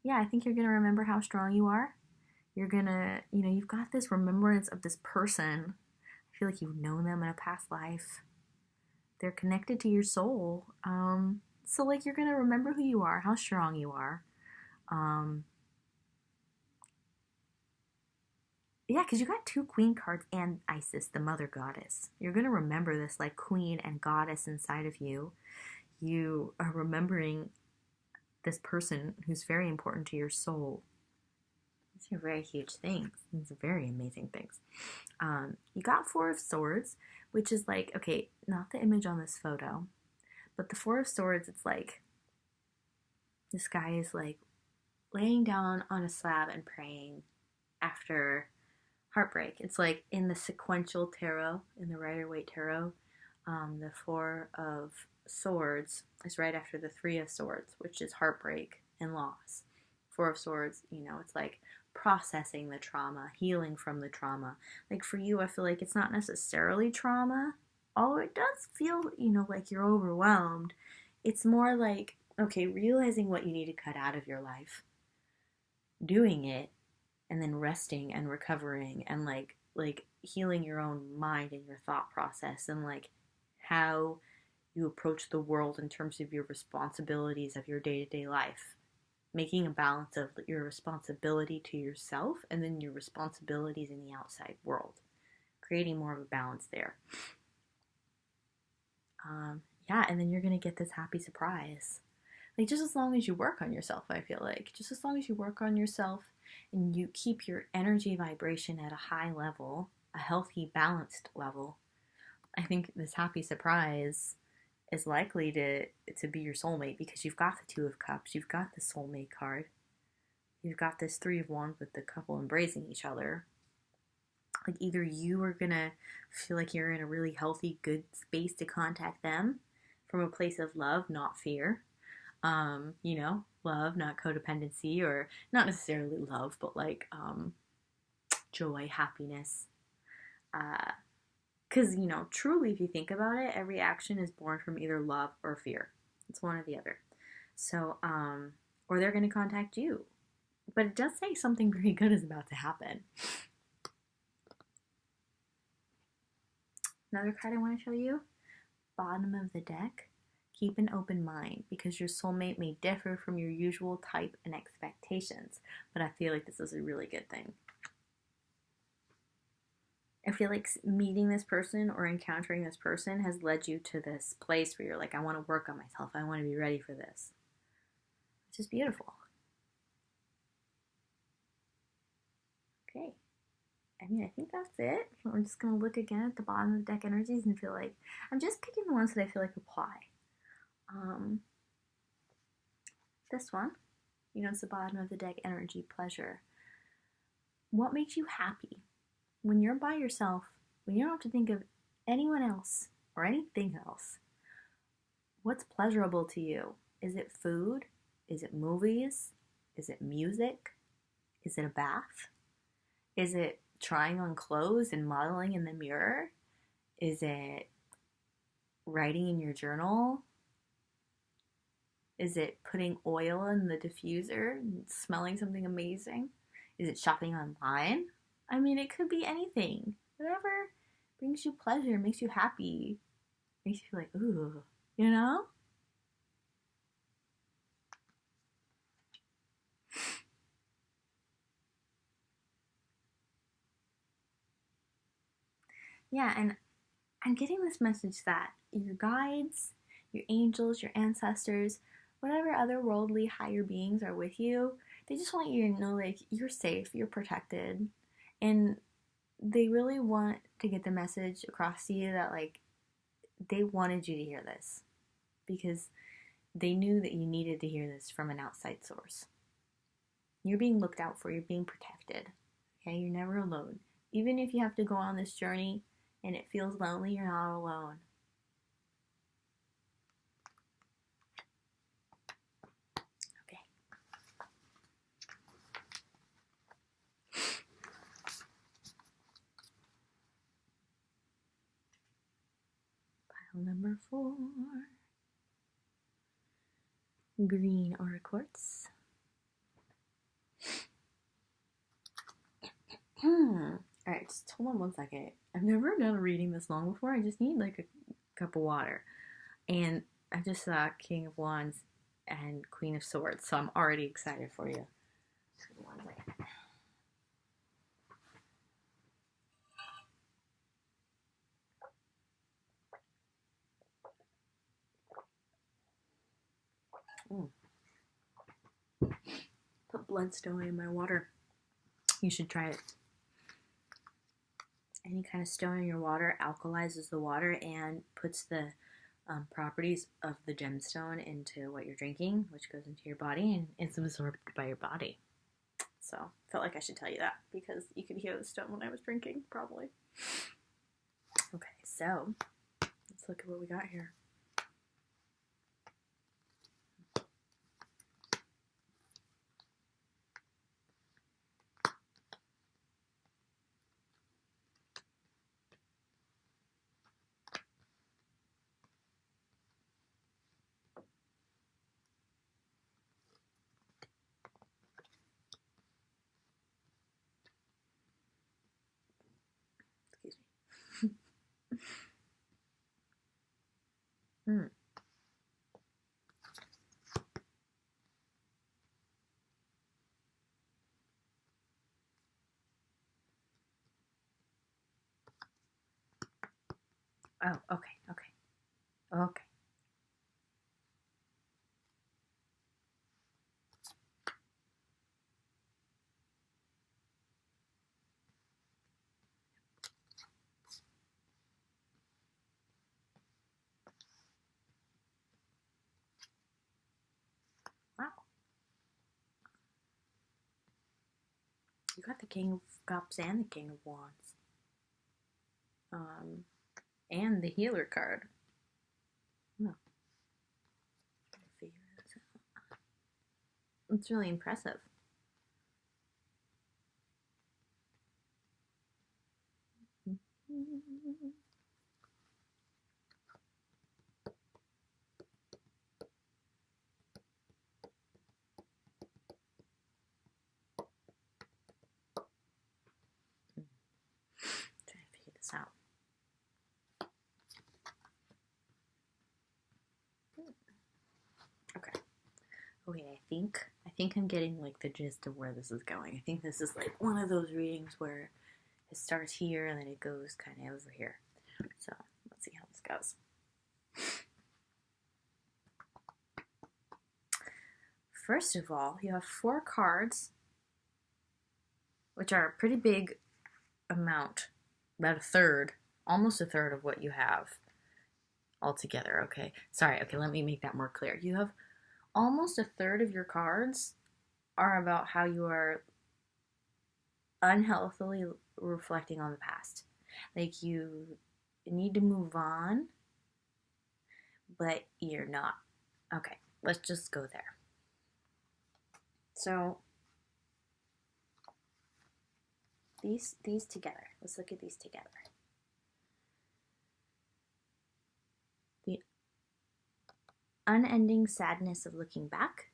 Yeah, I think you're gonna remember how strong you are. You're gonna, you've got this remembrance of this person. I feel like you've known them in a past life. They're connected to your soul. So like you're gonna remember who you are, how strong you are. Yeah, because you got two queen cards and Isis, the mother goddess. You're gonna remember this like queen and goddess inside of you. You are remembering this person who's very important to your soul. These are very huge things. These are very amazing things. You got Four of Swords, which is like, okay, not the image on this photo, but the Four of Swords, it's like this guy is like laying down on a slab and praying after heartbreak. It's like in the sequential tarot, in the Rider-Waite tarot, the Four of Swords is right after the Three of Swords, which is heartbreak and loss. Four of Swords, it's like processing the trauma, healing from the trauma. Like for you, I feel like it's not necessarily trauma, although it does feel, like you're overwhelmed. It's more like, okay, realizing what you need to cut out of your life, doing it, and then resting and recovering and like healing your own mind and your thought process and like how you approach the world in terms of your responsibilities of your day-to-day life, making a balance of your responsibility to yourself and then your responsibilities in the outside world, creating more of a balance there. Yeah, and then you're gonna get this happy surprise. Like just as long as you work on yourself, I feel like just as long as you work on yourself and you keep your energy vibration at a high level, a healthy, balanced level, I think this happy surprise is likely to be your soulmate because you've got the Two of Cups, you've got the soulmate card, you've got this Three of Wands with the couple embracing each other. Like either you are gonna feel like you're in a really healthy, good space to contact them from a place of love, not fear. Love, not codependency, or not necessarily love, but like joy, happiness. Because, truly, if you think about it, every action is born from either love or fear. It's one or the other. So, or they're going to contact you. But it does say something very good is about to happen. Another card I want to show you, bottom of the deck. Keep an open mind because your soulmate may differ from your usual type and expectations. But I feel like this is a really good thing. I feel like meeting this person or encountering this person has led you to this place where you're like, I want to work on myself. I want to be ready for this. It's just beautiful. Okay. I mean, I think that's it. I'm just gonna look again at the bottom of the deck energies and feel like I'm just picking the ones that I feel like apply. Um, this one, it's the bottom of the deck energy, pleasure. What makes you happy? When you're by yourself, when you don't have to think of anyone else or anything else, what's pleasurable to you? Is it food? Is it movies? Is it music? Is it a bath? Is it trying on clothes and modeling in the mirror? Is it writing in your journal? Is it putting oil in the diffuser and smelling something amazing? Is it shopping online? I mean, it could be anything. Whatever brings you pleasure, makes you happy, makes you feel like, ooh, you know? Yeah, and I'm getting this message that your guides, your angels, your ancestors, whatever other worldly higher beings are with you, they just want you to know, like, you're safe, you're protected, and they really want to get the message across to you that, like, they wanted you to hear this because they knew that you needed to hear this from an outside source. You're being looked out for, you're being protected. Okay, you're never alone. Even if you have to go on this journey and it feels lonely, you're not alone. Okay. Pile number 4. Green aura quartz. Alright, just hold on one second. I've never done a reading this long before. I just need like a cup of water. And I just saw King of Wands and Queen of Swords, so I'm already excited for you. One second. Put bloodstone in my water. You should try it. Any kind of stone in your water alkalizes the water and puts the properties of the gemstone into what you're drinking, which goes into your body and it's absorbed by your body. So, felt like I should tell you that because you could hear the stone when I was drinking, probably. Okay, so let's look at what we got here. Excuse me. Oh, okay. Wow. You got the King of Cups and the King of Wands. And the Healer card. Oh. It's really impressive. Trying to figure this out. Okay, I think I'm getting like the gist of where this is going. I think this is like one of those readings where it starts here and then it goes kind of over here. So let's see how this goes. First of all, you have 4 cards, which are pretty big amount, about a third, almost a third of what you have altogether. Okay, sorry. Okay, let me make that more clear. You have almost a third of your cards are about how you are unhealthily reflecting on the past. Like you need to move on, but you're not. Okay, let's just go there. So these together. Let's look at these together. The unending sadness of looking back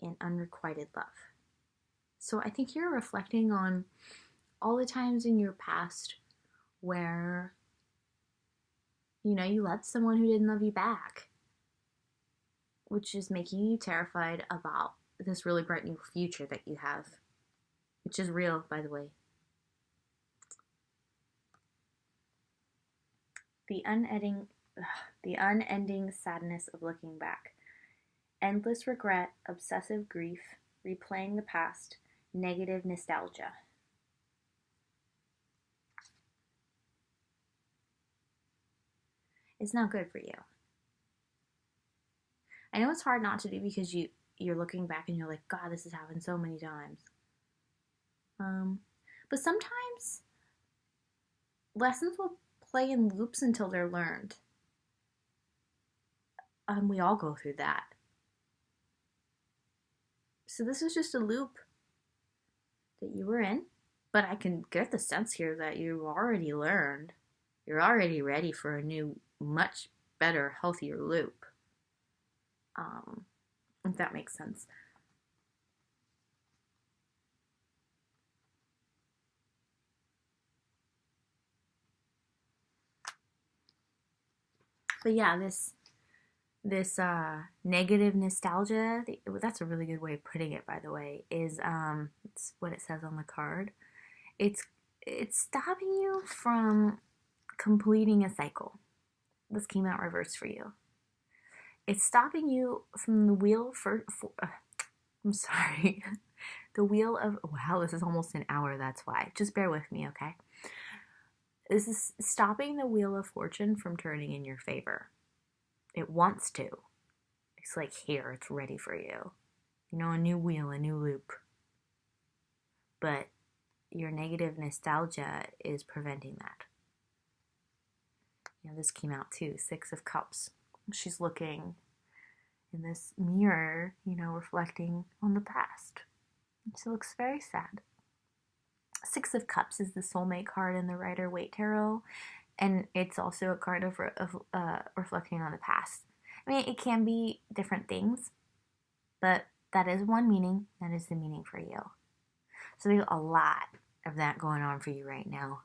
and unrequited love. So I think you're reflecting on all the times in your past where, you know, you loved someone who didn't love you back, which is making you terrified about this really bright new future that you have, which is real, by the way. The unending sadness of looking back. Endless regret, obsessive grief, replaying the past, negative nostalgia. It's not good for you. I know it's hard not to do because you're looking back and you're like, God, this has happened so many times. But sometimes lessons will play in loops until they're learned. We all go through that. So this is just a loop that you were in, but I can get the sense here that you've already learned. You're already ready for a new, much better, healthier loop. If that makes sense. But yeah, this negative nostalgia, that's a really good way of putting it, by the way, is it's what it says on the card. It's stopping you from completing a cycle. This came out reversed for you. It's stopping you from the wheel I'm sorry. The wheel of, wow, this is almost an hour, that's why. Just bear with me, okay? This is stopping the wheel of fortune from turning in your favor. It wants to. It's like, here, it's ready for you. You know, a new wheel, a new loop. But your negative nostalgia is preventing that. You know, this came out too, 6 of Cups. She's looking in this mirror, you know, reflecting on the past. She looks very sad. 6 of Cups is the soulmate card in the Rider-Waite Tarot, and it's also a card of reflecting on the past. I mean, it can be different things, but that is one meaning. That is the meaning for you. So there's a lot of that going on for you right now.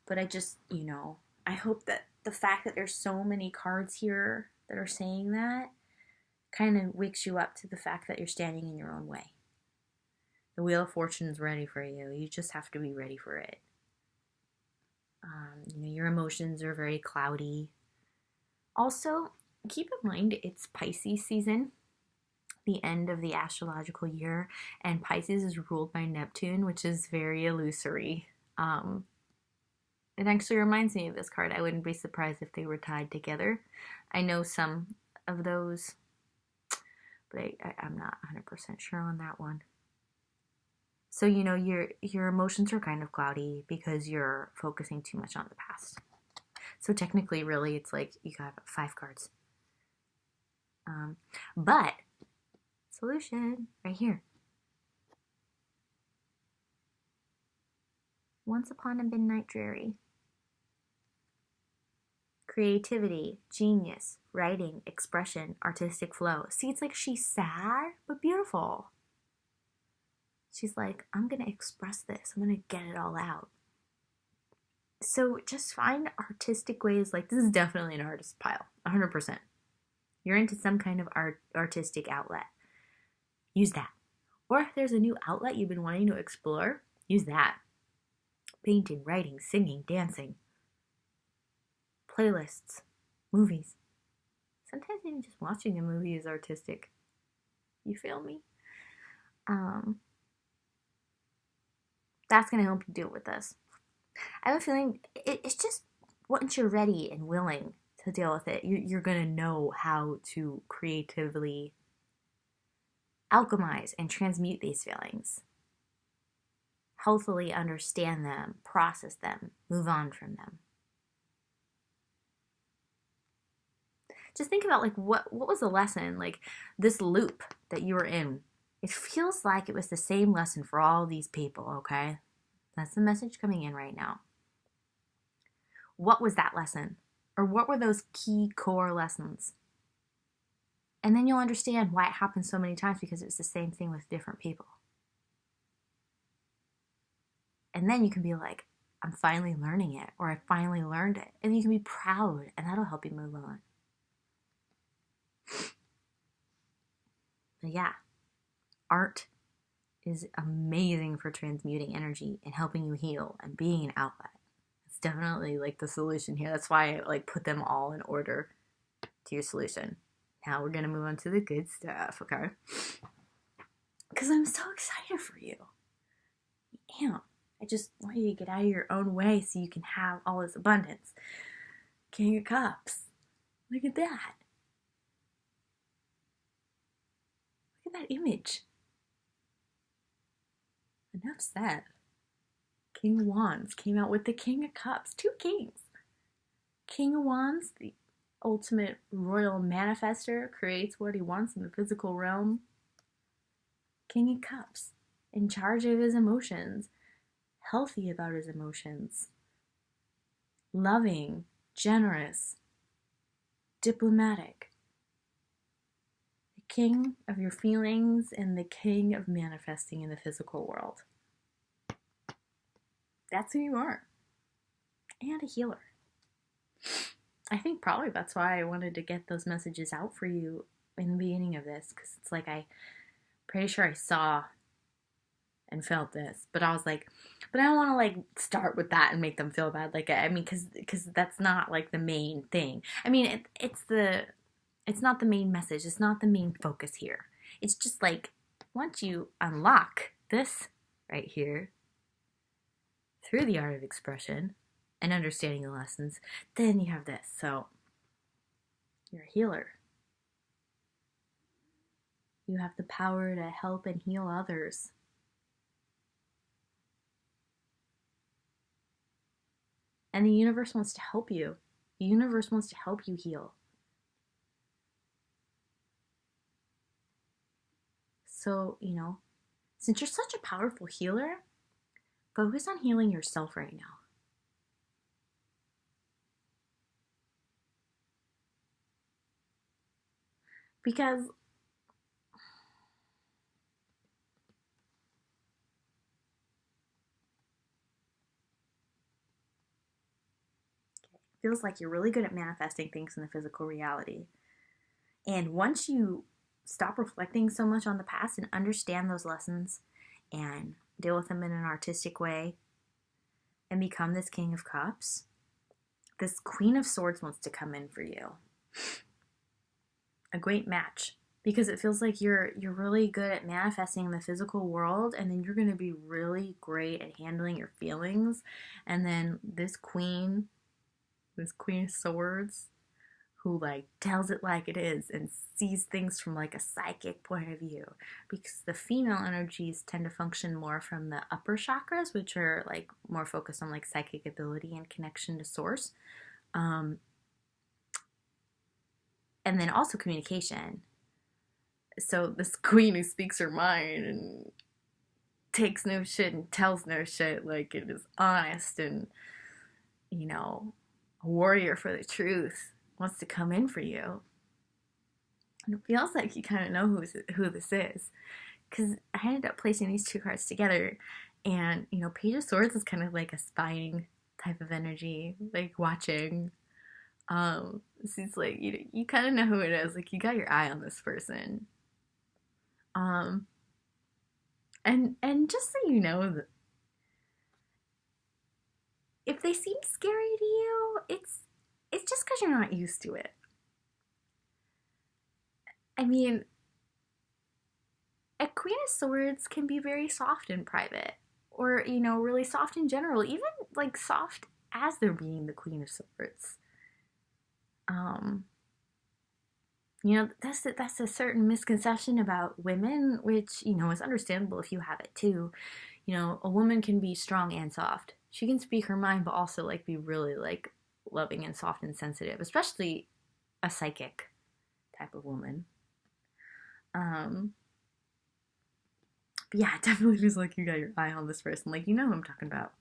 But I just, you know, I hope that the fact that there's so many cards here that are saying that kind of wakes you up to the fact that you're standing in your own way. The Wheel of Fortune is ready for you. You just have to be ready for it. You know, your emotions are very cloudy. Also, keep in mind it's Pisces season, the end of the astrological year, and Pisces is ruled by Neptune, which is very illusory. It actually reminds me of this card. I wouldn't be surprised if they were tied together. I know some of those, but I'm not 100% sure on that one. So, you know, your emotions are kind of cloudy because you're focusing too much on the past. So technically, really, it's like you got 5 cards. But, solution, right here. Once upon a midnight dreary. Creativity, genius, writing, expression, artistic flow. See, it's like she's sad, but beautiful. She's like, I'm going to express this. I'm going to get it all out. So just find artistic ways. Like, this is definitely an artist pile, 100%. You're into some kind of artistic outlet. Use that. Or if there's a new outlet you've been wanting to explore, use that. Painting, writing, singing, dancing. Playlists, movies. Sometimes even just watching a movie is artistic. You feel me? That's going to help you deal with this. I have a feeling it's just once you're ready and willing to deal with it, you're going to know how to creatively alchemize and transmute these feelings, healthily understand them, process them, move on from them. Just think about like what was the lesson, like this loop that you were in. It feels like it was the same lesson for all these people, okay? That's the message coming in right now. What was that lesson? Or what were those key core lessons? And then you'll understand why it happened so many times, because it's the same thing with different people. And then you can be like, I'm finally learning it, or I finally learned it. And you can be proud, and that'll help you move on. But yeah, art is amazing for transmuting energy and helping you heal and being an outlet. It's definitely like the solution here. That's why I like put them all in order to your solution. Now we're going to move on to the good stuff, okay? Because I'm so excited for you. I am. I just want you to get out of your own way so you can have all this abundance. King of Cups. Look at that. Look at that image. Enough said. King of Wands came out with the King of Cups. 2 kings. King of Wands, the ultimate royal manifester, creates what he wants in the physical realm. King of Cups, in charge of his emotions, healthy about his emotions, loving, generous, diplomatic. The king of your feelings and the king of manifesting in the physical world. That's who you are. And a healer. I think probably that's why I wanted to get those messages out for you in the beginning of this, because it's like I'm pretty sure I saw and felt this, but I was like, but I don't want to like start with that and make them feel bad. Like, I mean, because that's not like the main thing. I mean, it's not the main message. It's not the main focus here. It's just like once you unlock this right here through the art of expression and understanding the lessons, then you have this. So you're a healer. You have the power to help and heal others. And the universe wants to help you. The universe wants to help you heal. So, since you're such a powerful healer, focus on healing yourself right now. Because it feels like you're really good at manifesting things in the physical reality. And once you stop reflecting so much on the past and understand those lessons and deal with them in an artistic way and become this King of Cups, this Queen of Swords wants to come in for you. A great match, because it feels like you're really good at manifesting in the physical world, and then you're going to be really great at handling your feelings. And then this Queen of Swords, who like tells it like it is and sees things from like a psychic point of view, because the female energies tend to function more from the upper chakras, which are like more focused on like psychic ability and connection to source, and then also communication. So this queen who speaks her mind and takes no shit and tells no shit, like it is honest and a warrior for the truth, wants to come in for you. And it feels like you kind of know who this is, because I ended up placing these 2 cards together, and Page of Swords is kind of like a spying type of energy, like watching. It's like you kind of know who it is, like you got your eye on this person. And just so you know, that if they seem scary to you, it's just because you're not used to it. I mean, a Queen of Swords can be very soft in private, or really soft in general, even like soft as they're being the Queen of Swords. That's a certain misconception about women, which, is understandable if you have it too. A woman can be strong and soft. She can speak her mind, but also like be really like loving and soft and sensitive, especially a psychic type of woman. But yeah, it definitely feels like you got your eye on this person. Like, you know who I'm talking about.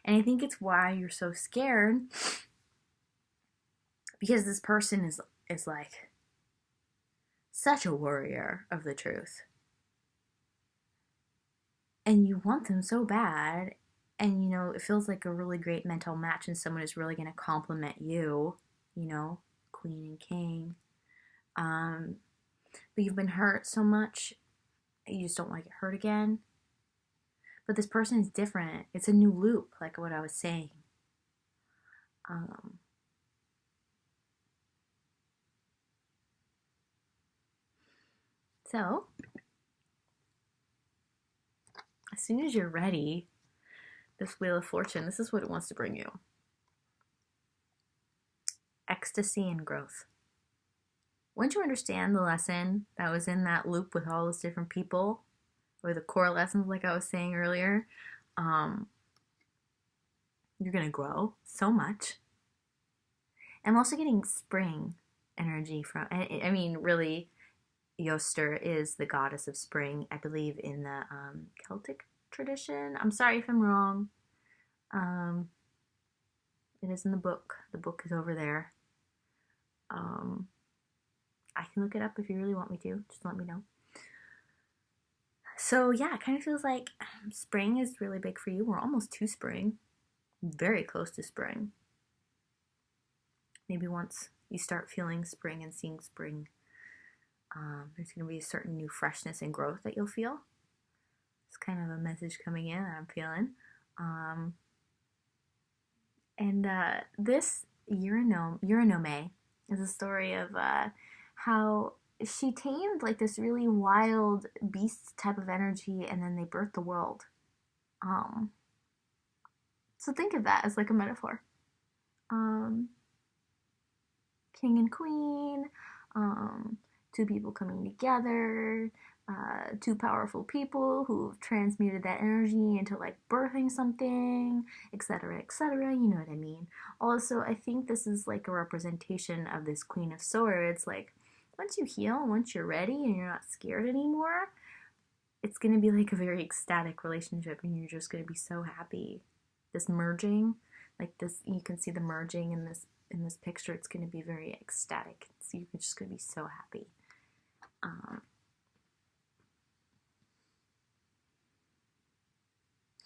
And I think it's why you're so scared, because this person is like such a warrior of the truth. And you want them so bad, and it feels like a really great mental match, and someone is really going to compliment you, queen and king. But you've been hurt so much, you just don't want to get hurt again. But this person is different. It's a new loop, like what I was saying. So, as soon as you're ready, this Wheel of Fortune, this is what it wants to bring you. Ecstasy and growth. Once you understand the lesson that was in that loop with all those different people, or the core lessons like I was saying earlier, you're going to grow so much. I'm also getting spring energy from, I mean, really, Yoster is the goddess of spring, I believe, in the Celtic tradition. I'm sorry if I'm wrong. It is in the book. The book is over there. I can look it up if you really want me to. Just let me know. So yeah, it kind of feels like spring is really big for you. We're almost to spring. Very close to spring. Maybe once you start feeling spring and seeing spring, there's going to be a certain new freshness and growth that you'll feel. It's kind of a message coming in that I'm feeling. This Uranome is a story of how she tamed like this really wild beast type of energy, and then they birthed the world. So think of that as like a metaphor. King and queen, two people coming together, two powerful people who've transmuted that energy into like birthing something, etc., etc. You know what I mean? Also, I think this is like a representation of this Queen of Swords. Like, once you heal, once you're ready and you're not scared anymore, it's going to be like a very ecstatic relationship, and you're just going to be so happy. This merging, like this, you can see the merging in this picture. It's going to be very ecstatic. So you're just going to be so happy.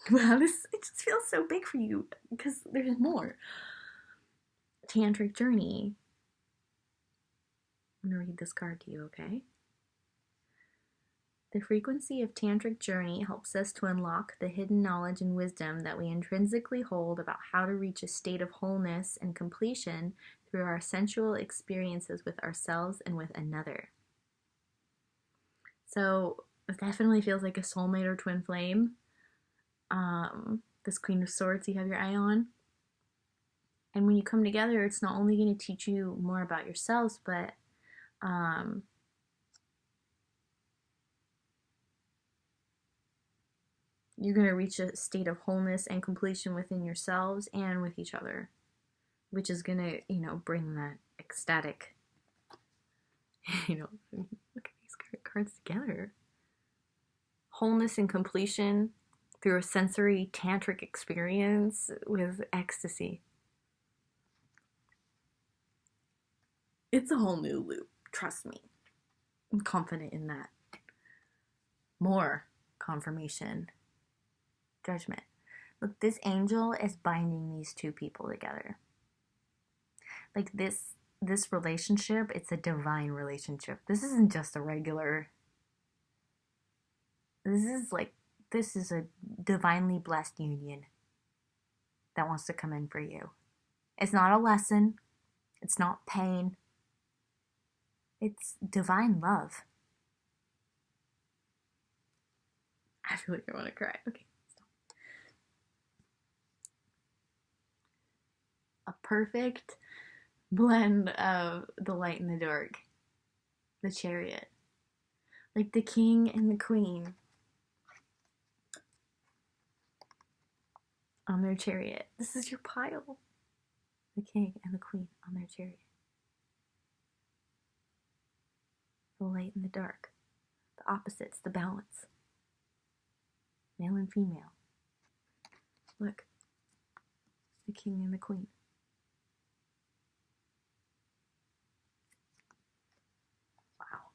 Wow, it just feels so big for you because there's more. Tantric journey. I'm going to read this card to you, okay? The frequency of tantric journey helps us to unlock the hidden knowledge and wisdom that we intrinsically hold about how to reach a state of wholeness and completion through our sensual experiences with ourselves and with another. So it definitely feels like a soulmate or twin flame. This Queen of Swords you have your eye on. And when you come together, it's not only going to teach you more about yourselves, but you're going to reach a state of wholeness and completion within yourselves and with each other, which is going to, bring that ecstatic, look at these cards together. Wholeness and completion through a sensory tantric experience with ecstasy. It's a whole new loop, trust me. I'm confident in that. More confirmation. Judgment. Look, this angel is binding these two people together. Like this relationship, it's a divine relationship. This isn't just a regular. This is a divinely blessed union that wants to come in for you. It's not a lesson. It's not pain. It's divine love. I feel like I want to cry. Okay, stop. a perfect blend of the light and the dark. The Chariot. Like the king and the queen on their chariot. This is your pile. The king and the queen on their chariot. The light and the dark. The opposites, the balance. Male and female. Look. The king and the queen. Wow.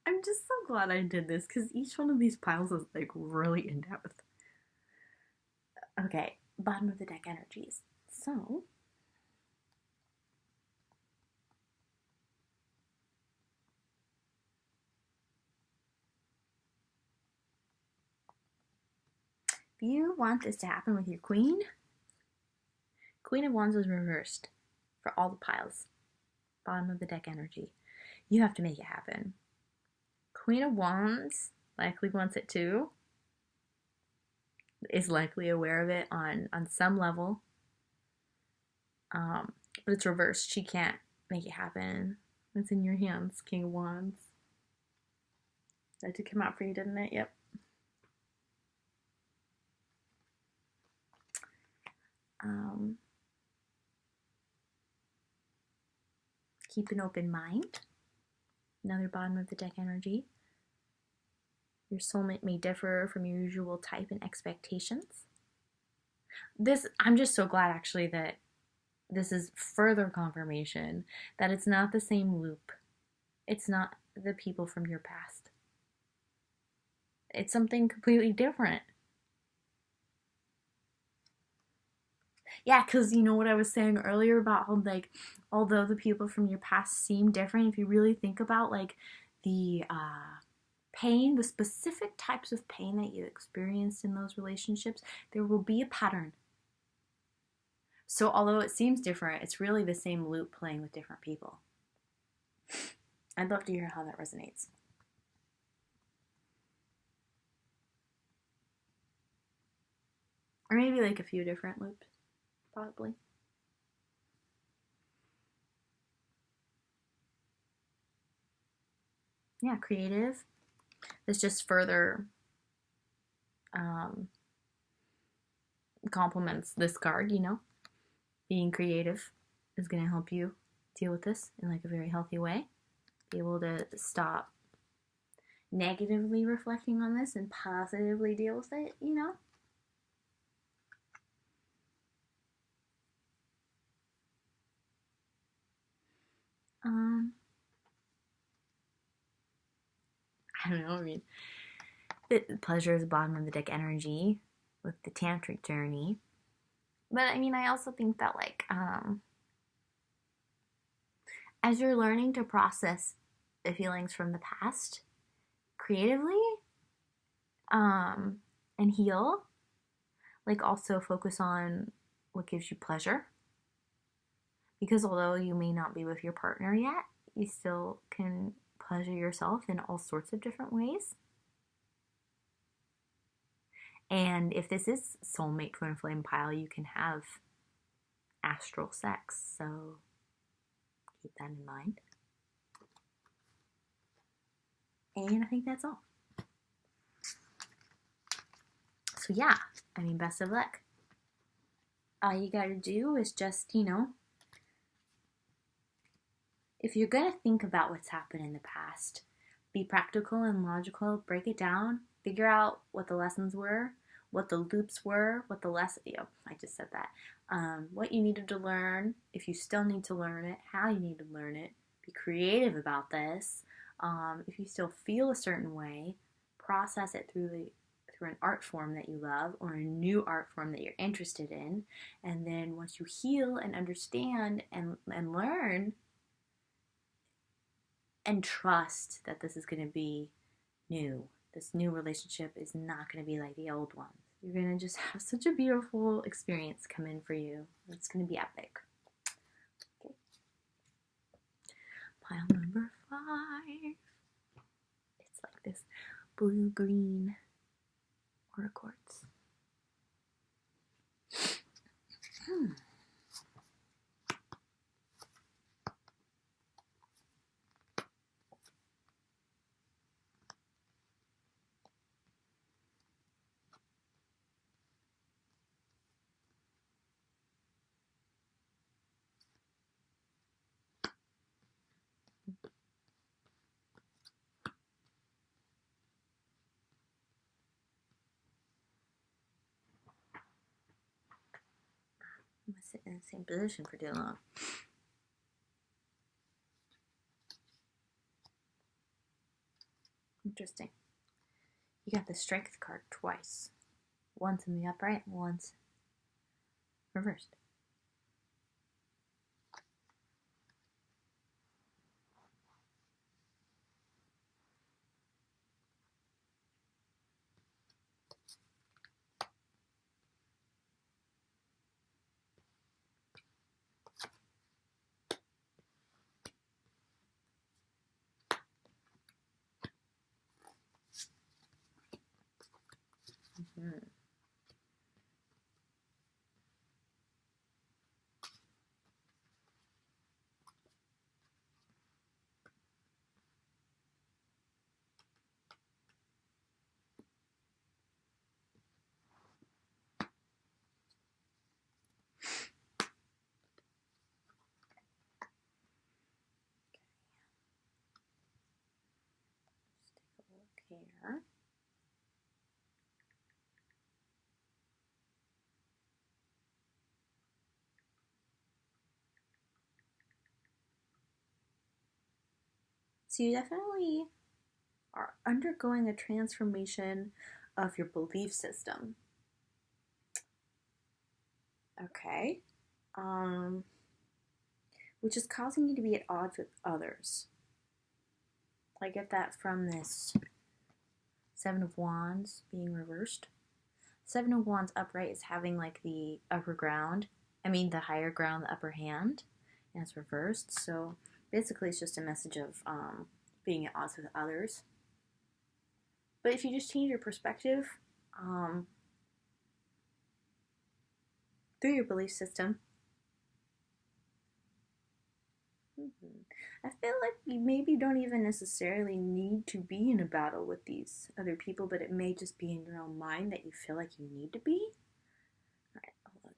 I'm just so glad I did this because each one of these piles is like really in depth. Okay, bottom of the deck energies. So, if you want this to happen with your queen, Queen of Wands is reversed for all the piles. Bottom of the deck energy. You have to make it happen. Queen of Wands likely wants it too. Is likely aware of it on some level. But it's reversed. She can't make it happen. It's in your hands, King of Wands. That did come out for you, didn't it? Yep. Keep an open mind. Another bottom of the deck energy. Your soulmate may differ from your usual type and expectations. I'm just so glad actually that this is further confirmation that it's not the same loop. It's not the people from your past. It's something completely different. Yeah, because you know what I was saying earlier about how, like, although the people from your past seem different, if you really think about, like, the pain, the specific types of pain that you experienced in those relationships, there will be a pattern. So although it seems different, it's really the same loop playing with different people. I'd love to hear how that resonates. Or maybe like a few different loops, probably. Yeah, creative. This just further complements this card, you know? Being creative is going to help you deal with this in like a very healthy way. Be able to stop negatively reflecting on this and positively deal with it, you know? I don't know, I mean, the pleasure is the bottom of the deck energy with the tantric journey. But I mean, I also think that like, as you're learning to process the feelings from the past creatively, and heal, like also focus on what gives you pleasure. Because although you may not be with your partner yet, you still can pleasure yourself in all sorts of different ways. And if this is soulmate twin flame pile, you can have astral sex. So keep that in mind. And I think that's all. So yeah, I mean, best of luck. All you gotta do is just, you know, if you're gonna think about what's happened in the past, be practical and logical, break it down, figure out what the lessons were, what the loops were, what the lesson, I just said that, what you needed to learn, if you still need to learn it, how you need to learn it, be creative about this, if you still feel a certain way, process it through an art form that you love or a new art form that you're interested in, and then once you heal and understand and learn and trust that this is going to be new. This new relationship is not going to be like the old ones. You're going to just have such a beautiful experience come in for you. It's going to be epic. Okay. Pile number 5. It's like this blue-green aura quartz. I'm gonna sit in the same position for too long. Interesting. You got the strength card twice. Once in the upright and once reversed. Mm-hmm. Let's take a look here. So you definitely are undergoing a transformation of your belief system. Okay. Which is causing you to be at odds with others. I get that from this Seven of Wands being reversed. Seven of Wands upright is having like the upper ground. The higher ground, the upper hand. And it's reversed. So basically it's just a message of being at odds with others. But if you just change your perspective through your belief system, I feel like you maybe don't even necessarily need to be in a battle with these other people, but it may just be in your own mind that you feel like you need to be. All right, hold on.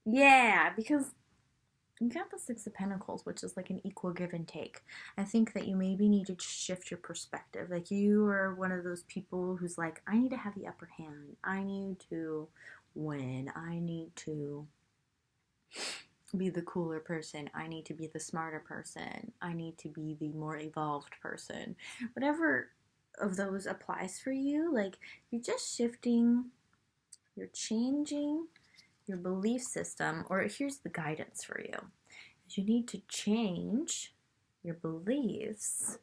Yeah, because you got the Six of Pentacles, which is like an equal give and take. I think that you maybe need to shift your perspective. Like you are one of those people who's like, I need to have the upper hand. I need to win. I need to be the cooler person. I need to be the smarter person. I need to be the more evolved person. Whatever of those applies for you, like you're just shifting, you're changing your belief system, or here's the guidance for you. You need to change your beliefs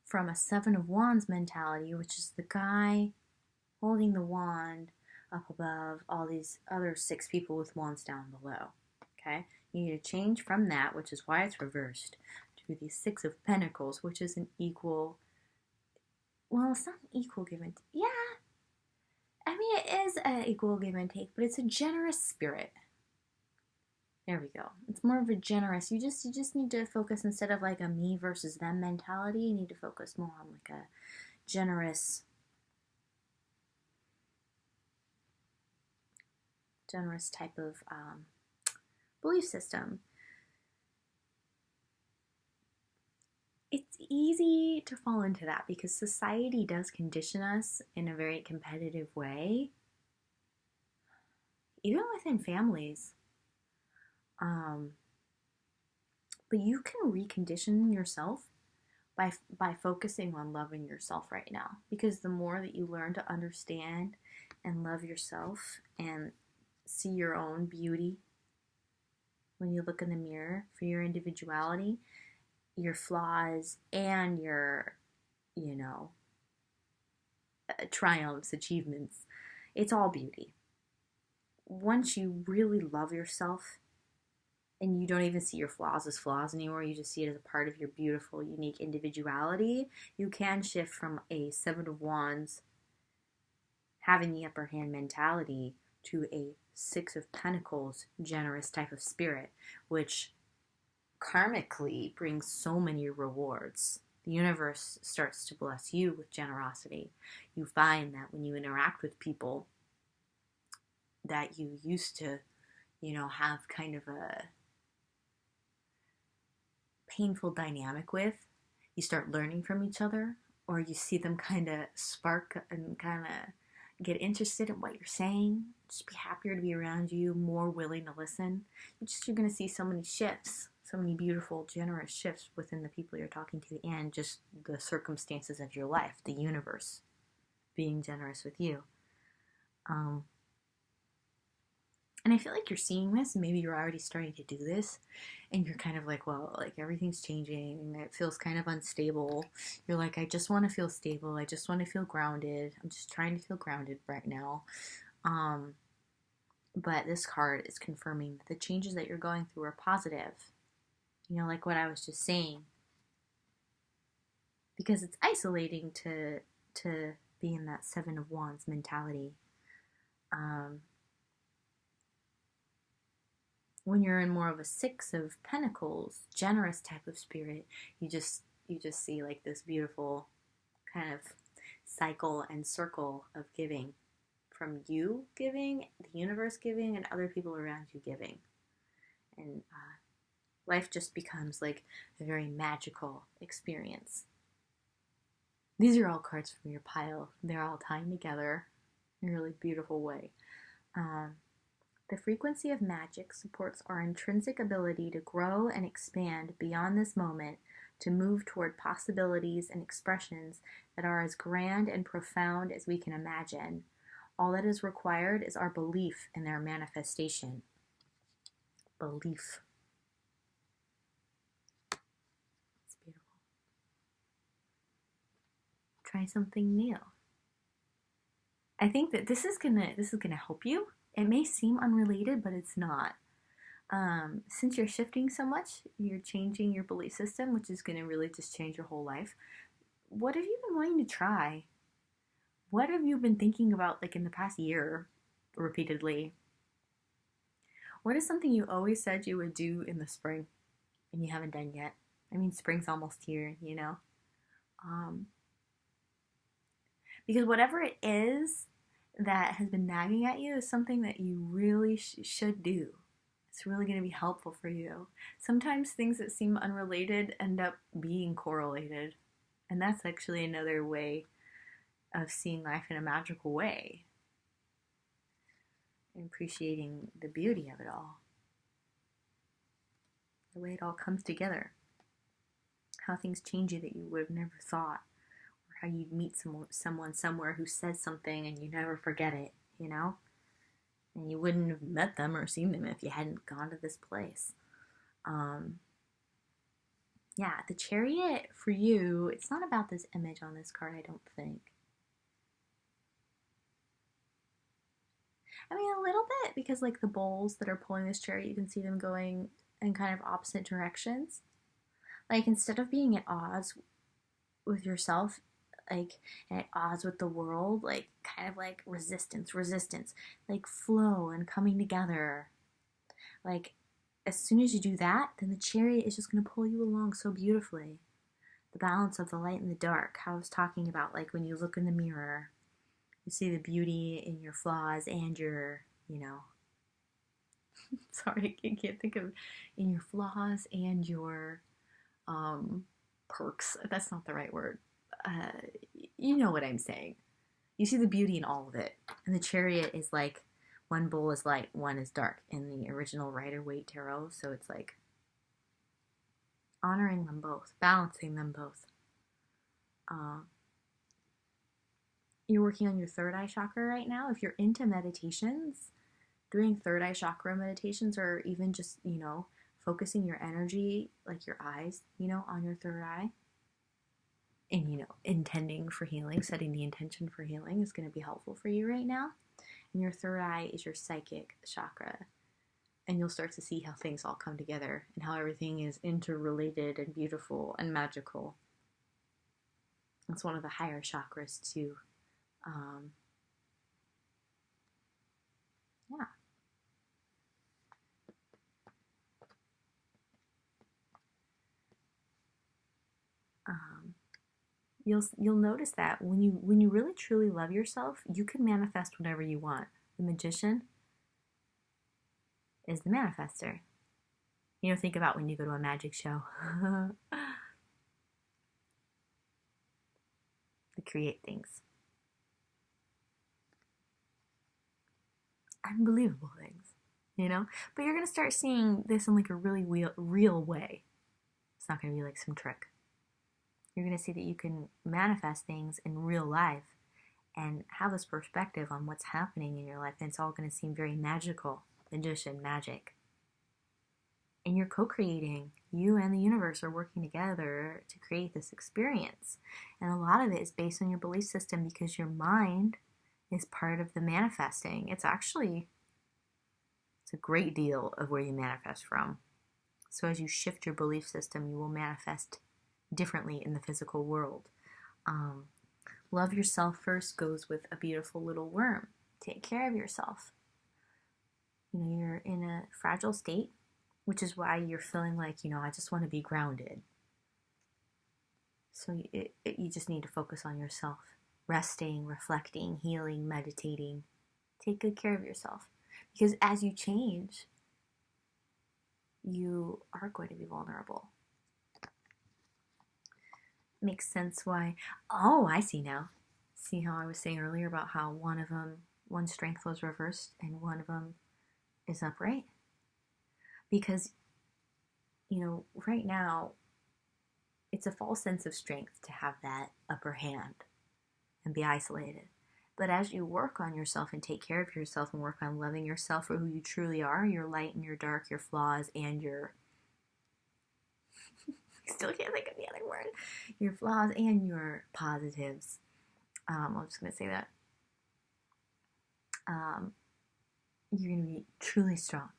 from a Seven of Wands mentality, which is the guy holding the wand up above all these other six people with wands down below. Okay? You need to change from that, which is why it's reversed, to the Six of Pentacles, which is an equal. Well, it's not an equal give and take. Yeah. It is an equal give and take, but it's a generous spirit. There we go. It's more of a generous. You just need to focus, instead of like a me versus them mentality, you need to focus more on like a generous type of belief system. It's easy to fall into that because society does condition us in a very competitive way, even within families. But you can recondition yourself by focusing on loving yourself right now, because the more that you learn to understand and love yourself and see your own beauty when you look in the mirror for your individuality, your flaws, and your, triumphs, achievements. It's all beauty. Once you really love yourself and you don't even see your flaws as flaws anymore, you just see it as a part of your beautiful, unique individuality, you can shift from a Seven of Wands having the upper hand mentality to a Six of Pentacles generous type of spirit, which karmically brings so many rewards. The universe starts to bless you with generosity. You find that when you interact with people that you used to, have kind of a painful dynamic with, you start learning from each other, or you see them kind of spark and kind of get interested in what you're saying, just be happier to be around you, more willing to listen. You're going to see so many shifts, so many beautiful, generous shifts within the people you're talking to and just the circumstances of your life, the universe being generous with you. And I feel like you're seeing this, and maybe you're already starting to do this, and you're kind of like, well, like everything's changing, and it feels kind of unstable. You're like, I just want to feel stable. I just want to feel grounded. I'm just trying to feel grounded right now. But this card is confirming that the changes that you're going through are positive. Like what I was just saying. Because it's isolating to be in that Seven of Wands mentality. When you're in more of a Six of Pentacles, generous type of spirit, you just see like this beautiful kind of cycle and circle of giving. From you giving, the universe giving, and other people around you giving. And life just becomes like a very magical experience. These are all cards from your pile. They're all tying together in a really beautiful way. The frequency of magic supports our intrinsic ability to grow and expand beyond this moment, to move toward possibilities and expressions that are as grand and profound as we can imagine. All that is required is our belief in their manifestation. Belief. It's beautiful. Try something new. I think that this is gonna help you. It may seem unrelated, but it's not. Since you're shifting so much, you're changing your belief system, which is going to really just change your whole life. What have you been wanting to try? What have you been thinking about, like in the past year, repeatedly? What is something you always said you would do in the spring and you haven't done yet? I mean, spring's almost here, Because whatever it is that has been nagging at you is something that you really should do. It's really going to be helpful for you. Sometimes things that seem unrelated end up being correlated. And that's actually another way of seeing life in a magical way. And appreciating the beauty of it all. The way it all comes together. How things change you that you would have never thought. How you'd meet someone somewhere who says something and you never forget it, And you wouldn't have met them or seen them if you hadn't gone to this place. The Chariot for you, it's not about this image on this card, I don't think. I mean, a little bit, because like the bowls that are pulling this chariot, you can see them going in kind of opposite directions. Like instead of being at odds with yourself, like at odds with the world, like kind of like resistance, like flow and coming together. Like as soon as you do that, then the chariot is just going to pull you along so beautifully. The balance of the light and the dark, how I was talking about, like when you look in the mirror, you see the beauty in your flaws and your, sorry, I can't think of, in your flaws and your perks. That's not the right word. You know what I'm saying. You see the beauty in all of it. And the chariot is like, one bowl is light, one is dark in the original Rider-Waite tarot. So it's like honoring them both, balancing them both. You're working on your third eye chakra right now. If you're into meditations, doing third eye chakra meditations, or even just, focusing your energy, like your eyes, on your third eye. and intending for healing, setting the intention for healing is going to be helpful for you right now. And your third eye is your psychic chakra. And you'll start to see how things all come together and how everything is interrelated and beautiful and magical. It's one of the higher chakras too. Yeah. You'll notice that when you really truly love yourself, you can manifest whatever you want. The magician is the manifester. Think about when you go to a magic show. They create things. Unbelievable things, But you're going to start seeing this in like a really real way. It's not going to be like some trick. You're going to see that you can manifest things in real life and have this perspective on what's happening in your life, and it's all going to seem very magical. Magician, magic. And you're co-creating. You and the universe are working together to create this experience. And a lot of it is based on your belief system because your mind is part of the manifesting. It's a great deal of where you manifest from. So as you shift your belief system, you will manifest differently in the physical world. Love yourself first goes with a beautiful little worm. Take care of yourself. You're in a fragile state, which is why you're feeling like, I just want to be grounded. So you just need to focus on yourself. Resting, reflecting, healing, meditating. Take good care of yourself. Because as you change, you are going to be vulnerable. Makes sense why. Oh, I see now. See how I was saying earlier about how one strength was reversed and one of them is upright? Because, right now, it's a false sense of strength to have that upper hand and be isolated. But as you work on yourself and take care of yourself and work on loving yourself for who you truly are, your light and your dark, your flaws and your I still can't think of the other word. Your flaws and your positives. I'm just going to say that. You're going to be truly strong.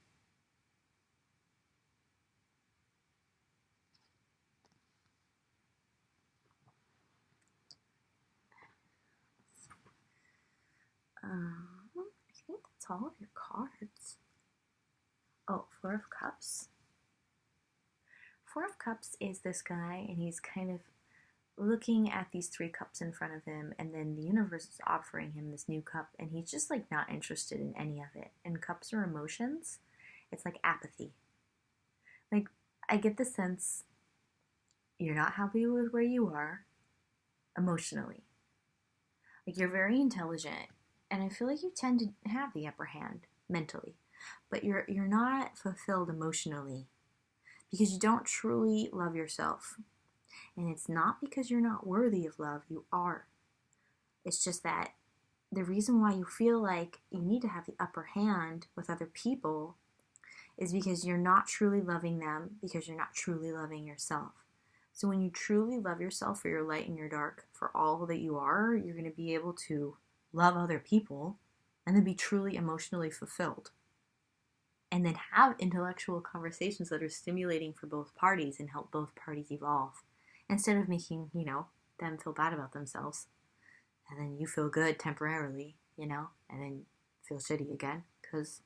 I think that's all of your cards. Oh, Four of Cups. Four of Cups is this guy, and he's kind of looking at these 3 cups in front of him, and then the universe is offering him this new cup, and he's just like not interested in any of it. And cups are emotions. It's like apathy. Like, I get the sense you're not happy with where you are emotionally. Like, you're very intelligent, and I feel like you tend to have the upper hand mentally, but you're not fulfilled emotionally because you don't truly love yourself. And it's not because you're not worthy of love. You are. It's just that the reason why you feel like you need to have the upper hand with other people is because you're not truly loving them, because you're not truly loving yourself. So when you truly love yourself for your light and your dark, for all that you are, you're going to be able to love other people and then be truly emotionally fulfilled. And then have intellectual conversations that are stimulating for both parties and help both parties evolve. Instead of making, them feel bad about themselves. And then you feel good temporarily, and then feel shitty again because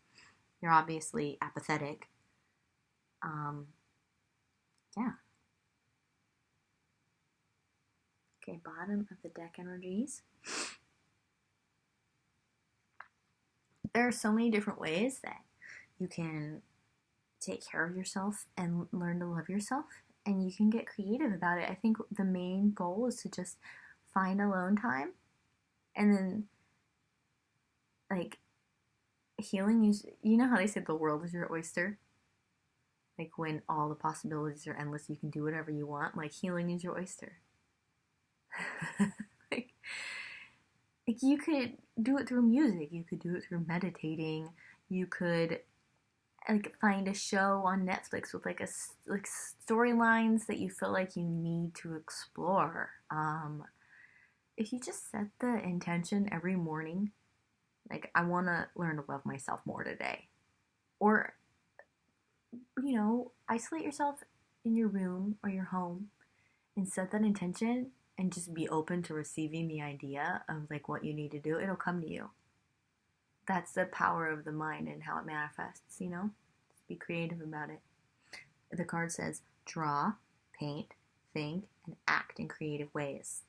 you're obviously apathetic. Yeah. Okay, bottom of the deck energies. There are so many different ways that you can take care of yourself and learn to love yourself. And you can get creative about it. I think the main goal is to just find alone time. And then, like, healing is, how they say the world is your oyster? Like, when all the possibilities are endless, you can do whatever you want. Like, healing is your oyster. like, you could do it through music. You could do it through meditating. You could like find a show on Netflix with like like storylines that you feel like you need to explore. If you just set the intention every morning, like I want to learn to love myself more today, or isolate yourself in your room or your home and set that intention and just be open to receiving the idea of like what you need to do. It'll come to you. That's the power of the mind and how it manifests. Just be creative about it. The card says draw, paint, think, and act in creative ways.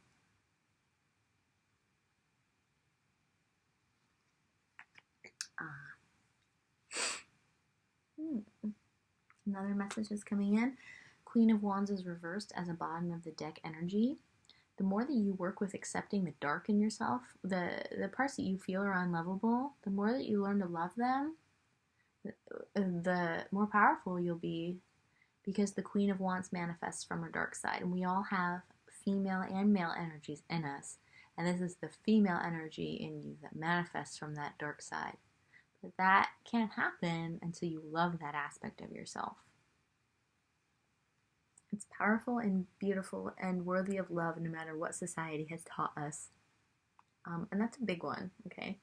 Another message is coming in. Queen of Wands is reversed as a bottom of the deck energy. The more that you work with accepting the dark in yourself, the parts that you feel are unlovable, the more that you learn to love them, the more powerful you'll be, because the Queen of Wands manifests from her dark side. And we all have female and male energies in us. And this is the female energy in you that manifests from that dark side. But that can't happen until you love that aspect of yourself. It's powerful and beautiful and worthy of love no matter what society has taught us. And that's a big one, okay?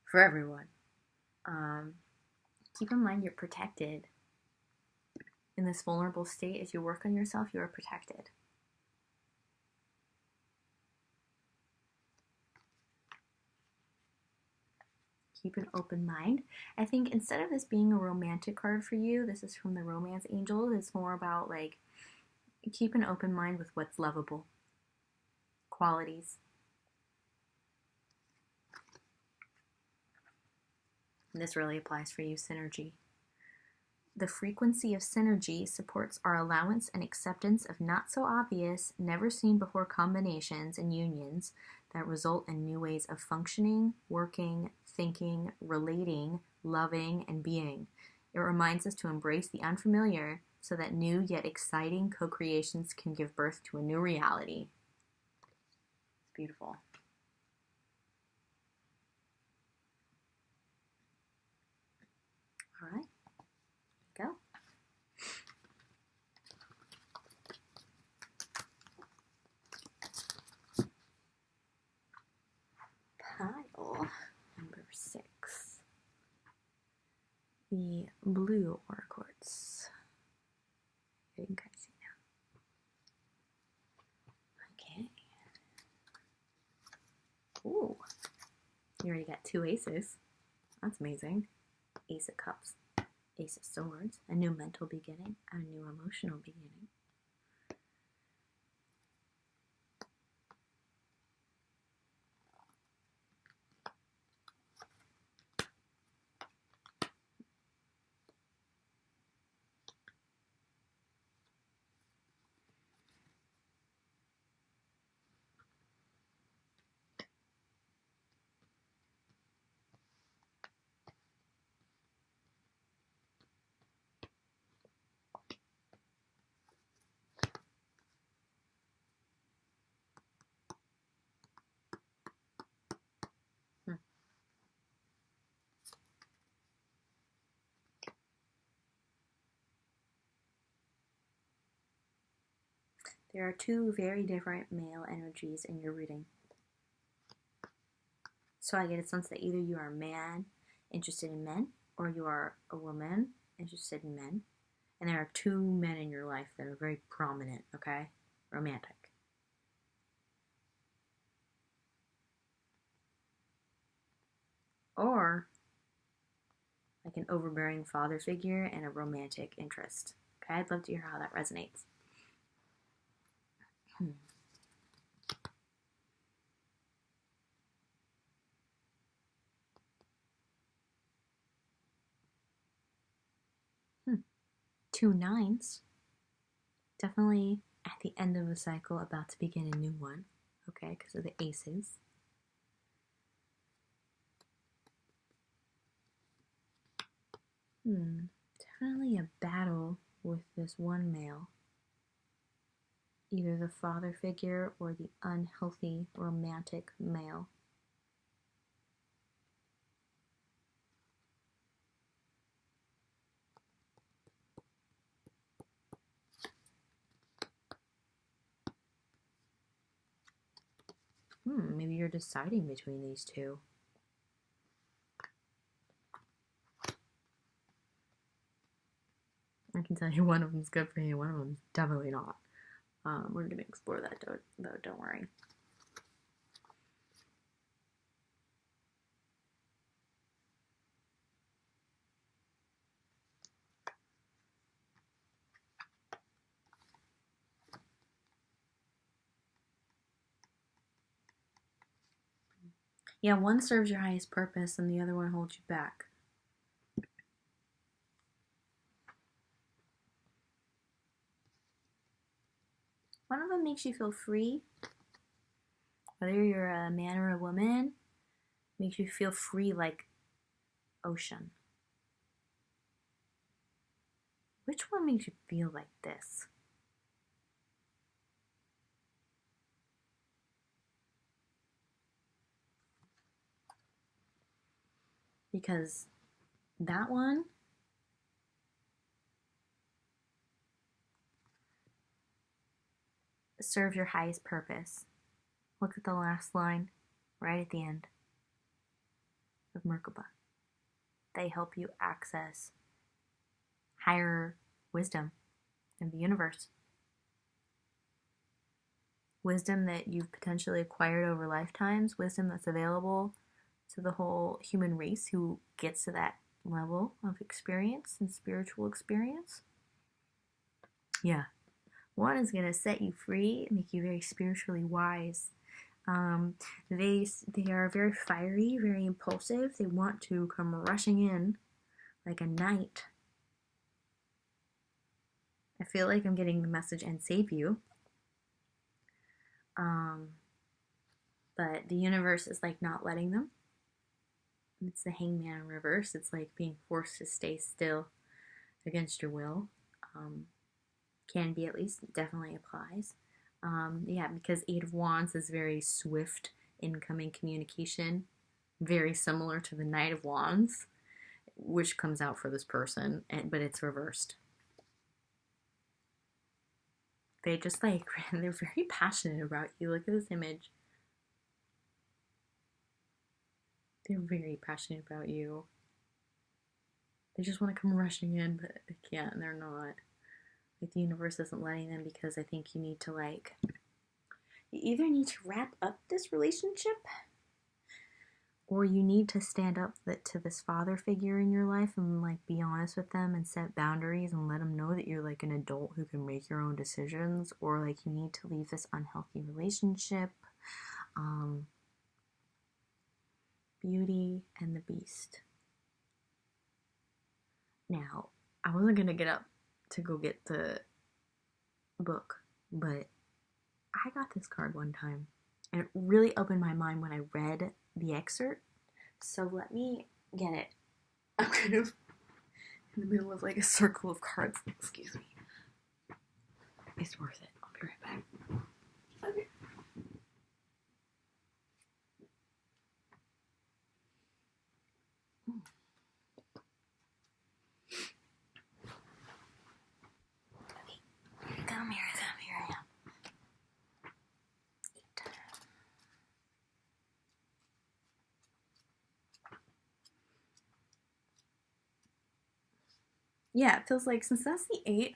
For everyone. Keep in mind you're protected. In this vulnerable state, as you work on yourself, you are protected. Keep an open mind. I think instead of this being a romantic card for you, this is from the Romance Angel. It's more about like keep an open mind with what's lovable. Qualities. And this really applies for you, synergy. The frequency of synergy supports our allowance and acceptance of not so obvious, never seen before combinations and unions that result in new ways of functioning, working, thinking, relating, loving, and being. It reminds us to embrace the unfamiliar so that new yet exciting co-creations can give birth to a new reality. It's beautiful. All right, go. Pile number 6. The blue aura quartz. You can kind of see now. Okay. Ooh. You already got 2 aces. That's amazing. Ace of Cups, Ace of Swords, a new mental beginning, a new emotional beginning. There are 2 very different male energies in your reading. So I get a sense that either you are a man interested in men, or you are a woman interested in men. And there are 2 men in your life that are very prominent, okay? Romantic. Or like an overbearing father figure and a romantic interest. Okay, I'd love to hear how that resonates. 2 9s. Definitely at the end of a cycle, about to begin a new one. Okay, because of the aces. Definitely a battle with this one male. Either the father figure or the unhealthy romantic male. Maybe you're deciding between these two. I can tell you one of them's good for you, one of them's definitely not. We're going to explore that, though, don't worry. Yeah, one serves your highest purpose and the other one holds you back. One of them makes you feel free, whether you're a man or a woman, makes you feel free like ocean. Which one makes you feel like this? Because that one serves your highest purpose. Look at the last line right at the end of Merkaba. They help you access higher wisdom in the universe. Wisdom that you've potentially acquired over lifetimes, wisdom that's available to the whole human race who gets to that level of experience and spiritual experience. Yeah. One is going to set you free, make you very spiritually wise. They are very fiery, very impulsive. They want to come rushing in like a knight. I feel like I'm getting the message and save you. But the universe is like not letting them. It's the hangman in reverse. It's like being forced to stay still against your will. Can be, at least. It definitely applies. Yeah, because Eight of Wands is very swift incoming communication, very similar to the Knight of Wands, which comes out for this person, but it's reversed. They just like, they're very passionate about you. Look at this image. They're very passionate about you. They just want to come rushing in, but they can't, and they're not. Like, the universe isn't letting them because I think you need to, like, you either need to wrap up this relationship or you need to stand up to this father figure in your life and, like, be honest with them and set boundaries and let them know that you're, like, an adult who can make your own decisions, or, like, you need to leave this unhealthy relationship. Beauty and the Beast. Now, I wasn't going to get up to go get the book, but I got this card one time and it really opened my mind when I read the excerpt. So let me get it. I'm kind of in the middle of like a circle of cards. Excuse me. It's worth it. I'll be right back. Okay. Come here I am. Yeah, it feels like since that's the 8,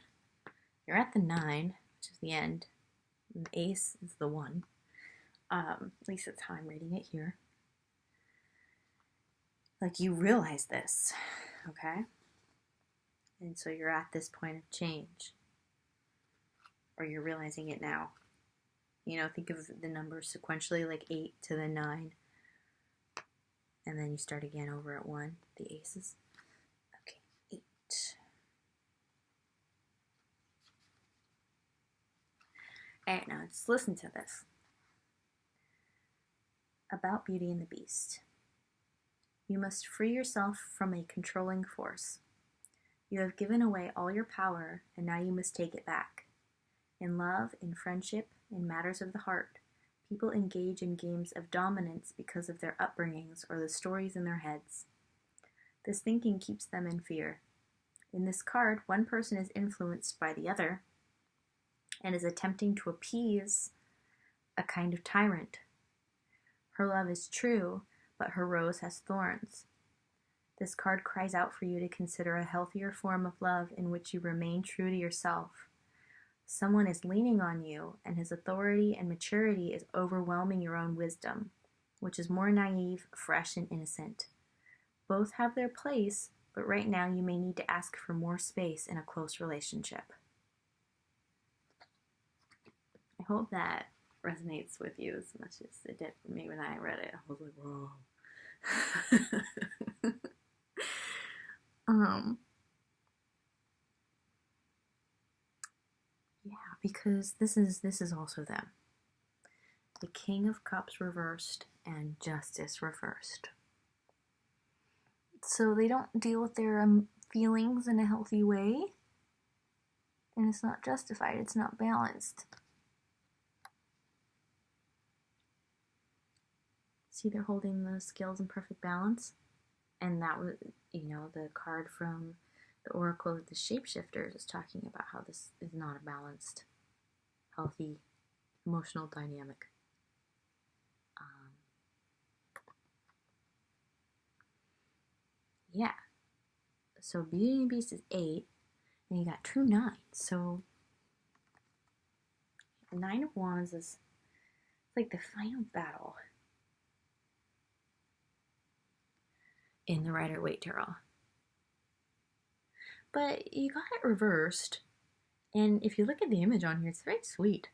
you're at the 9, which is the end. And the ace is the 1. At least that's how I'm reading it here. Like, you realize this, okay? And so you're at this point of change. Or you're realizing it now. You know, think of the numbers sequentially, like 8 to the 9. And then you start again over at 1, the aces. Okay, 8. Alright, now just listen to this. About Beauty and the Beast. You must free yourself from a controlling force. You have given away all your power, and now you must take it back. In love, in friendship, in matters of the heart, people engage in games of dominance because of their upbringings or the stories in their heads. This thinking keeps them in fear. In this card, one person is influenced by the other and is attempting to appease a kind of tyrant. Her love is true, but her rose has thorns. This card cries out for you to consider a healthier form of love in which you remain true to yourself. Someone is leaning on you, and his authority and maturity is overwhelming your own wisdom, which is more naive, fresh, and innocent. Both have their place, but right now you may need to ask for more space in a close relationship. I hope that resonates with you as much as it did for me when I read it. I was like, whoa. Yeah, because this is also them. The King of Cups reversed and Justice reversed. So they don't deal with their feelings in a healthy way, and it's not justified, it's not balanced. See, they're holding the scales in perfect balance, and that was, the card from the Oracle of the Shapeshifters is talking about how this is not a balanced, healthy, emotional dynamic. Yeah. So Beauty and the Beast is 8, and you got True 9. So 9 of Wands is like the final battle in the Rider-Waite Tarot. But you got it reversed, and if you look at the image on here, it's very sweet.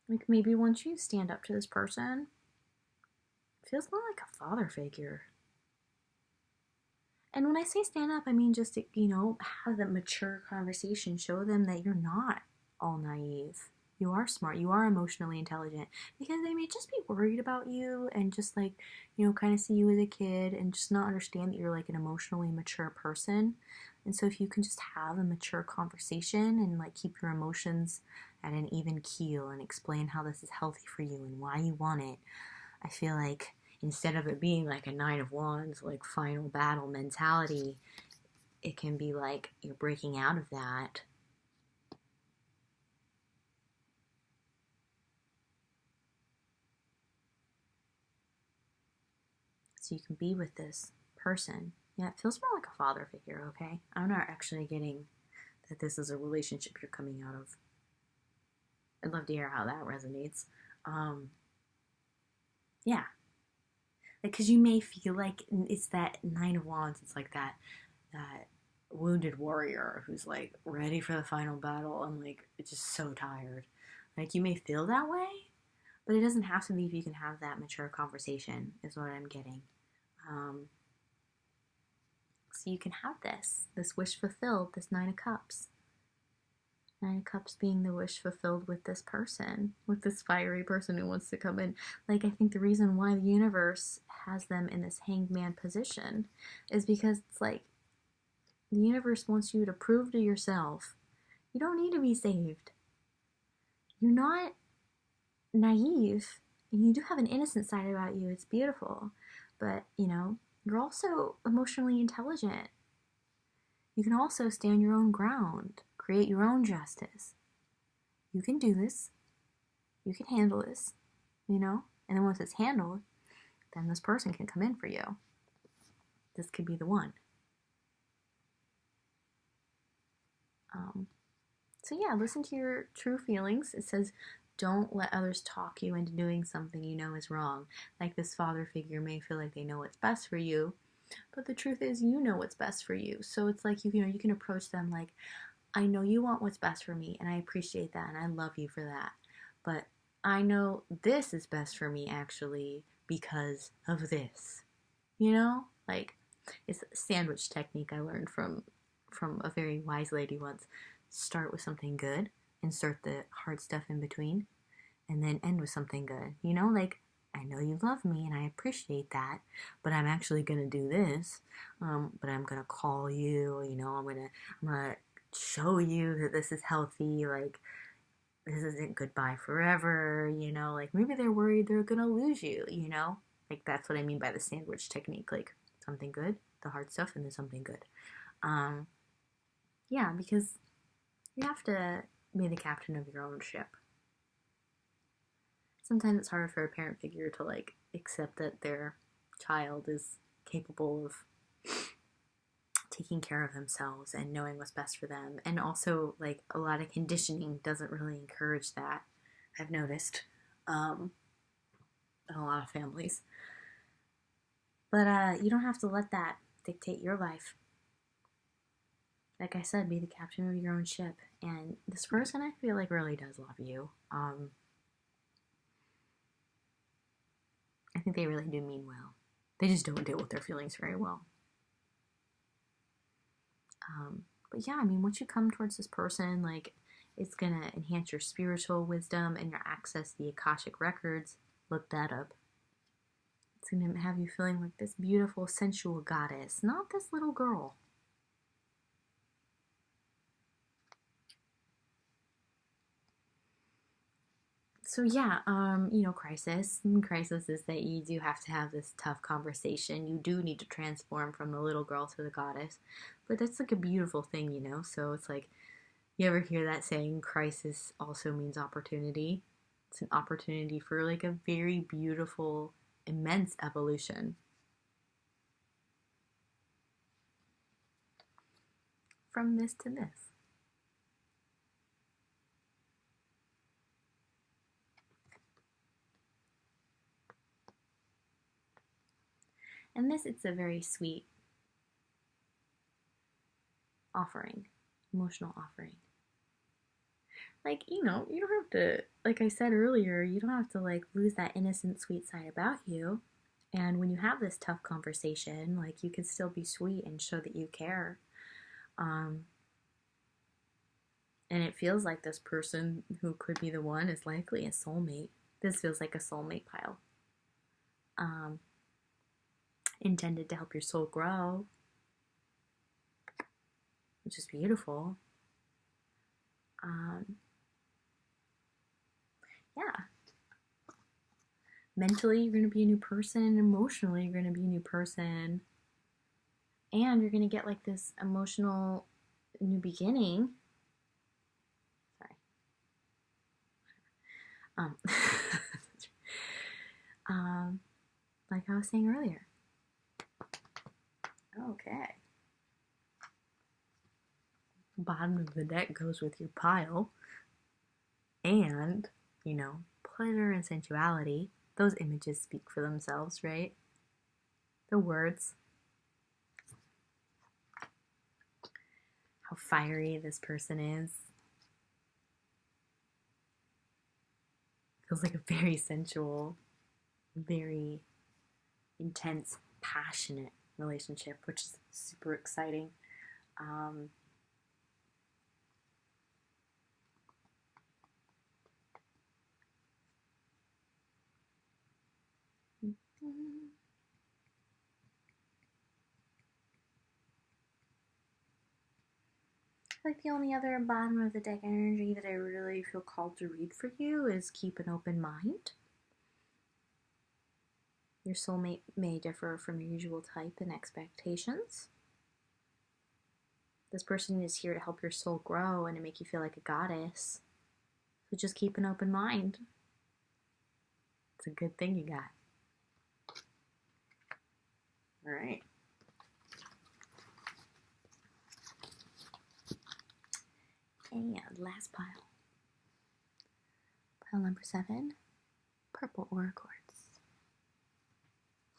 Like, maybe once you stand up to this person, it feels more like a father figure. And when I say stand up, I mean just to, have that mature conversation. Show them that you're not all naive. You are smart. You are emotionally intelligent. Because they may just be worried about you and just kind of see you as a kid and just not understand that you're like an emotionally mature person. And so if you can just have a mature conversation and keep your emotions at an even keel and explain how this is healthy for you and why you want it, I feel like instead of it being like a 9 of Wands, final battle mentality, it can be like you're breaking out of that. So you can be with this person. Yeah, it feels more like a father figure, okay? I'm not actually getting that this is a relationship you're coming out of. I'd love to hear how that resonates. Yeah. Because you may feel like it's that 9 of Wands. It's like that wounded warrior who's ready for the final battle and just so tired. You may feel that way, but it doesn't have to be if you can have that mature conversation, is what I'm getting. So you can have this wish fulfilled, this 9 of Cups. 9 of Cups being the wish fulfilled with this person, with this fiery person who wants to come in. I think the reason why the universe has them in this hanged man position is because it's the universe wants you to prove to yourself you don't need to be saved. You're not naive, and you do have an innocent side about you. It's beautiful. But, you're also emotionally intelligent. You can also stand your own ground, create your own justice. You can do this. You can handle this, And then once it's handled, then this person can come in for you. This could be the one. So yeah, listen to your true feelings. It says, don't let others talk you into doing something you know is wrong. This father figure may feel like they know what's best for you, but the truth is you know what's best for you. So it's you can approach them I know you want what's best for me, and I appreciate that, and I love you for that. But I know this is best for me, actually, because of this. It's a sandwich technique I learned from a very wise lady once. Start with something good, insert the hard stuff in between, and then end with something good. I know you love me and I appreciate that, but I'm actually gonna do this. But I'm gonna call you. I'm gonna show you that this is healthy. This isn't goodbye forever. Maybe they're worried they're gonna lose you. That's what I mean by the sandwich technique. Something good, the hard stuff, and then something good. Yeah, because you have to be the captain of your own ship. Sometimes it's harder for a parent figure to like accept that their child is capable of taking care of themselves and knowing what's best for them. And also, like, a lot of conditioning doesn't really encourage that, I've noticed, in a lot of families. But you don't have to let that dictate your life. Like I said, be the captain of your own ship. And this person, I feel like, really does love you. I think they really do mean well. They just don't deal with their feelings very well. But yeah, I mean, once you come towards this person, like, it's gonna enhance your spiritual wisdom and your access to the Akashic records. Look that up. It's gonna have you feeling like this beautiful, sensual goddess, not this little girl. So yeah, crisis. Crisis is that you do have to have this tough conversation. You do need to transform from the little girl to the goddess. But that's like a beautiful thing, So it's like, you ever hear that saying, crisis also means opportunity? It's an opportunity for like a very beautiful, immense evolution. From this to this. And this, it's a very sweet offering, emotional offering. Like, you don't have to, like I said earlier, you don't have to like lose that innocent, sweet side about you. And when you have this tough conversation, like, you can still be sweet and show that you care. And it feels like this person who could be the one is likely a soulmate. This feels like a soulmate pile. Intended to help your soul grow, which is beautiful. Yeah. Mentally, you're going to be a new person. Emotionally, you're going to be a new person. And you're going to get like this emotional new beginning. Sorry. Like I was saying earlier. Okay. Bottom of the deck goes with your pile. And, pleasure and sensuality. Those images speak for themselves, right? The words. How fiery this person is. Feels like a very sensual, very intense, passionate relationship, which is super exciting. Like, the only other bottom of the deck energy that I really feel called to read for you is keep an open mind. Your soulmate may differ from your usual type and expectations. This person is here to help your soul grow and to make you feel like a goddess. So just keep an open mind. It's a good thing you got. All right. And last pile. Pile number 7, purple aura quartz.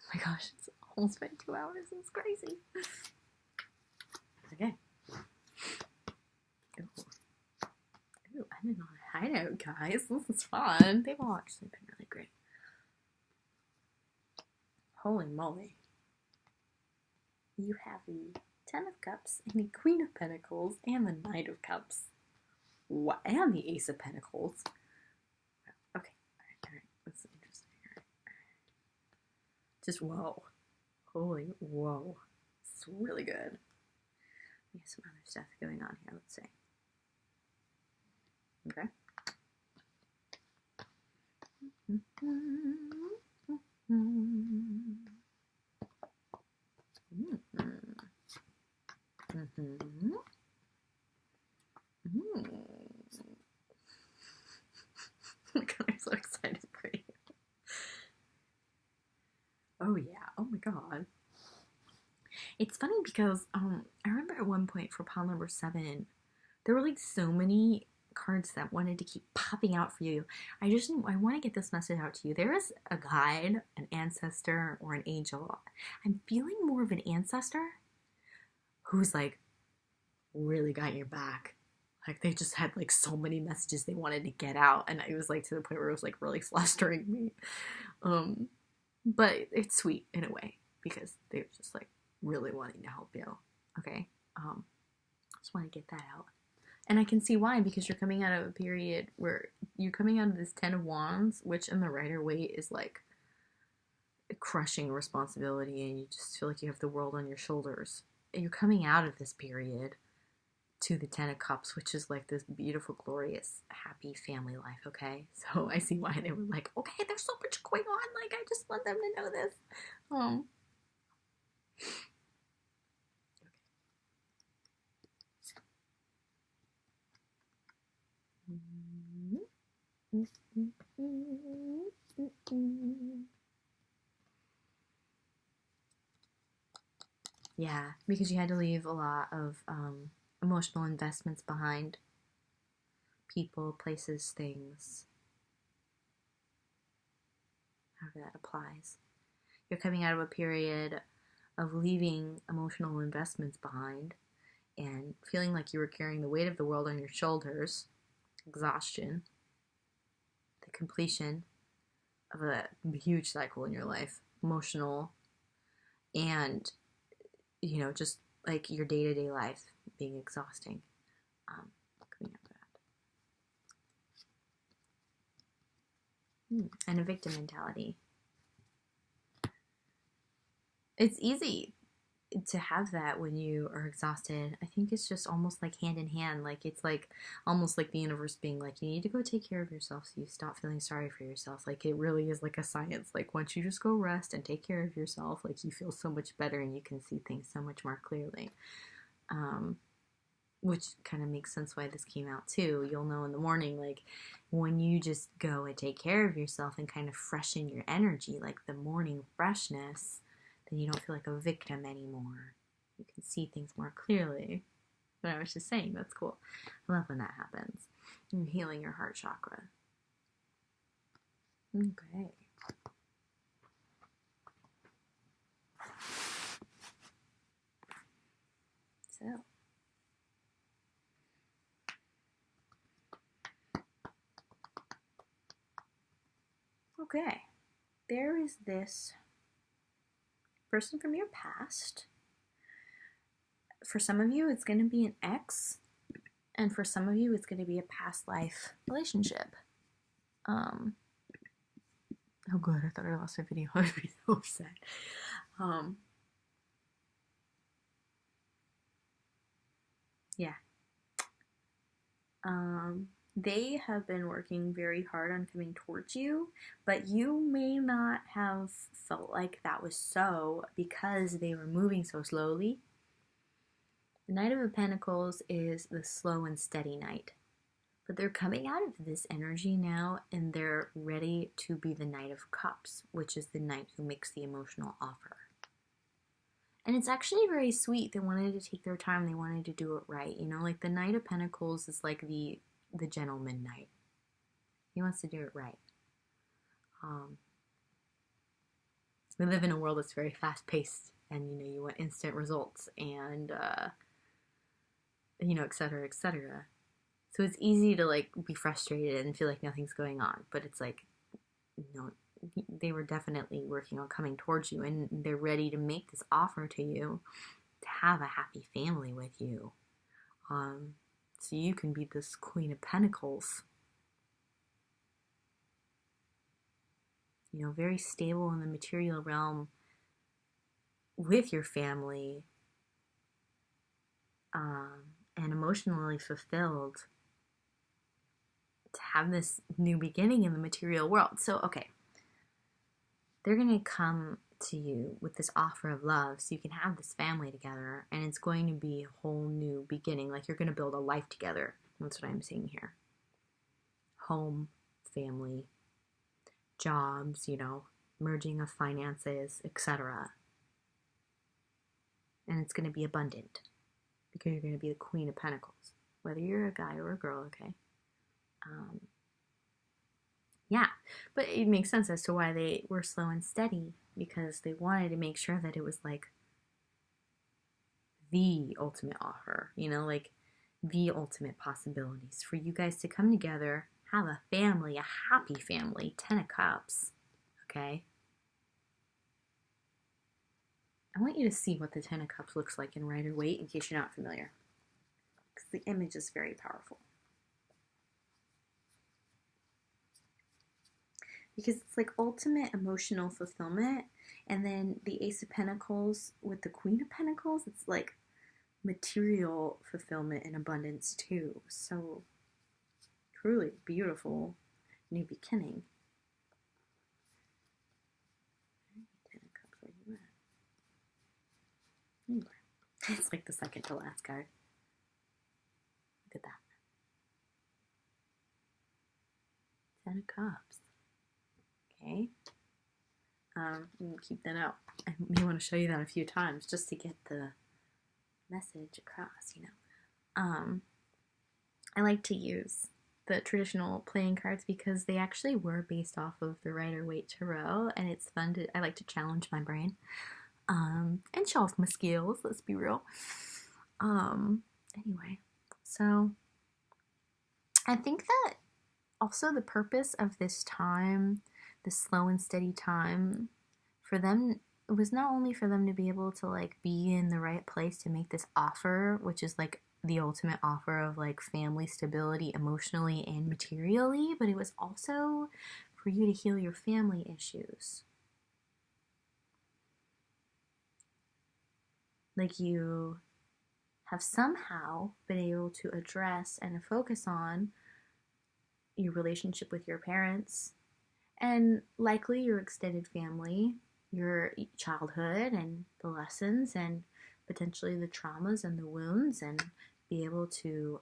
Oh my gosh, it's almost been 2 hours. It's crazy. Okay. Ooh, I'm in on a high note, guys. This is fun. They've all actually been really great. Holy moly. You have the 10 of Cups and the Queen of Pentacles and the Knight of Cups. What? And the Ace of Pentacles. Okay. All right. That's interesting. All right. Just whoa. Holy whoa. It's really good. We have some other stuff going on here. Let's see. Okay. Mm-hmm. Mm. Oh my god, I'm so excited for you. Oh yeah, oh my god. It's funny because I remember at one point for pile number 7, there were like so many cards that wanted to keep popping out for you. I want to get this message out to you. There is a guide, an ancestor, or an angel. I'm feeling more of an ancestor who's like really got your back. Like they just had like so many messages they wanted to get out, and it was like to the point where it was like really flustering me. But it's sweet in a way because they're just like really wanting to help you. Okay, just want to get that out, and I can see why, because you're coming out of a period where you're coming out of this 10 of Wands, which in the Rider-Waite is like a crushing responsibility, and you just feel like you have the world on your shoulders. And you're coming out of this period to the 10 of Cups, which is like this beautiful, glorious, happy family life, okay? So I see why they were like, okay, there's so much going on, like, I just want them to know this. Yeah, because you had to leave a lot of emotional investments behind. People, places, things. However that applies. You're coming out of a period of leaving emotional investments behind and feeling like you were carrying the weight of the world on your shoulders. Exhaustion. The completion of a huge cycle in your life. Emotional. And, you know, just like your day-to-day life being exhausting. Coming out of that. And a victim mentality. It's easy to have that when you are exhausted. I think it's just almost like hand in hand. Like it's like almost like the universe being like, you need to go take care of yourself so you stop feeling sorry for yourself. Like it really is like a science. Like once you just go rest and take care of yourself, like you feel so much better and you can see things so much more clearly. Which kind of makes sense why this came out too. You'll know in the morning, like when you just go and take care of yourself and kind of freshen your energy, like the morning freshness, then you don't feel like a victim anymore. You can see things more clearly. But I was just saying, that's cool. I love when that happens. You're healing your heart chakra. Okay. So. Okay. There is this person from your past. For some of you, it's going to be an ex, and for some of you, it's going to be a past life relationship. Oh good, I thought I lost my video. I'd be so upset. Yeah. They have been working very hard on coming towards you, but you may not have felt like that was so because they were moving so slowly. The Knight of Pentacles is the slow and steady knight, but they're coming out of this energy now and they're ready to be the Knight of Cups, which is the knight who makes the emotional offer. And it's actually very sweet. They wanted to take their time. They wanted to do it right. You know, like the Knight of Pentacles is like the gentleman knight. He wants to do it right. We live in a world that's very fast-paced, and you know, you want instant results, and you know, et cetera, et cetera. So it's easy to like be frustrated and feel like nothing's going on, but it's like, you know, they were definitely working on coming towards you, and they're ready to make this offer to you to have a happy family with you. So you can be this Queen of Pentacles. You know, very stable in the material realm with your family, and emotionally fulfilled to have this new beginning in the material world. So, okay. They're going to come to you with this offer of love so you can have this family together, and it's going to be a whole new beginning. Like, you're going to build a life together. That's what I'm seeing here. Home, family, jobs, merging of finances, etc. And it's going to be abundant because you're going to be the Queen of Pentacles, whether you're a guy or a girl, okay? Yeah, but it makes sense as to why they were slow and steady, because they wanted to make sure that it was like the ultimate offer, like the ultimate possibilities for you guys to come together, have a family, a happy family. 10 of Cups, okay? I want you to see what the 10 of Cups looks like in Rider-Waite in case you're not familiar, because the image is very powerful. Because it's like ultimate emotional fulfillment. And then the Ace of Pentacles with the Queen of Pentacles, it's like material fulfillment and abundance too. So truly beautiful new beginning. 10 of Cups, where you at? Anyway, it's like the second to last card. Look at that. 10 of Cups. Okay. Keep that out. I may want to show you that a few times just to get the message across, I like to use the traditional playing cards because they actually were based off of the Rider-Waite Tarot, and it's fun I like to challenge my brain, and show off my skills, let's be real. Anyway, so I think that also the purpose of this time, the slow and steady time, for them, it was not only for them to be able to like be in the right place to make this offer, which is like the ultimate offer of like family stability emotionally and materially, but it was also for you to heal your family issues. Like, you have somehow been able to address and focus on your relationship with your parents, and likely your extended family, your childhood and the lessons and potentially the traumas and the wounds, and be able to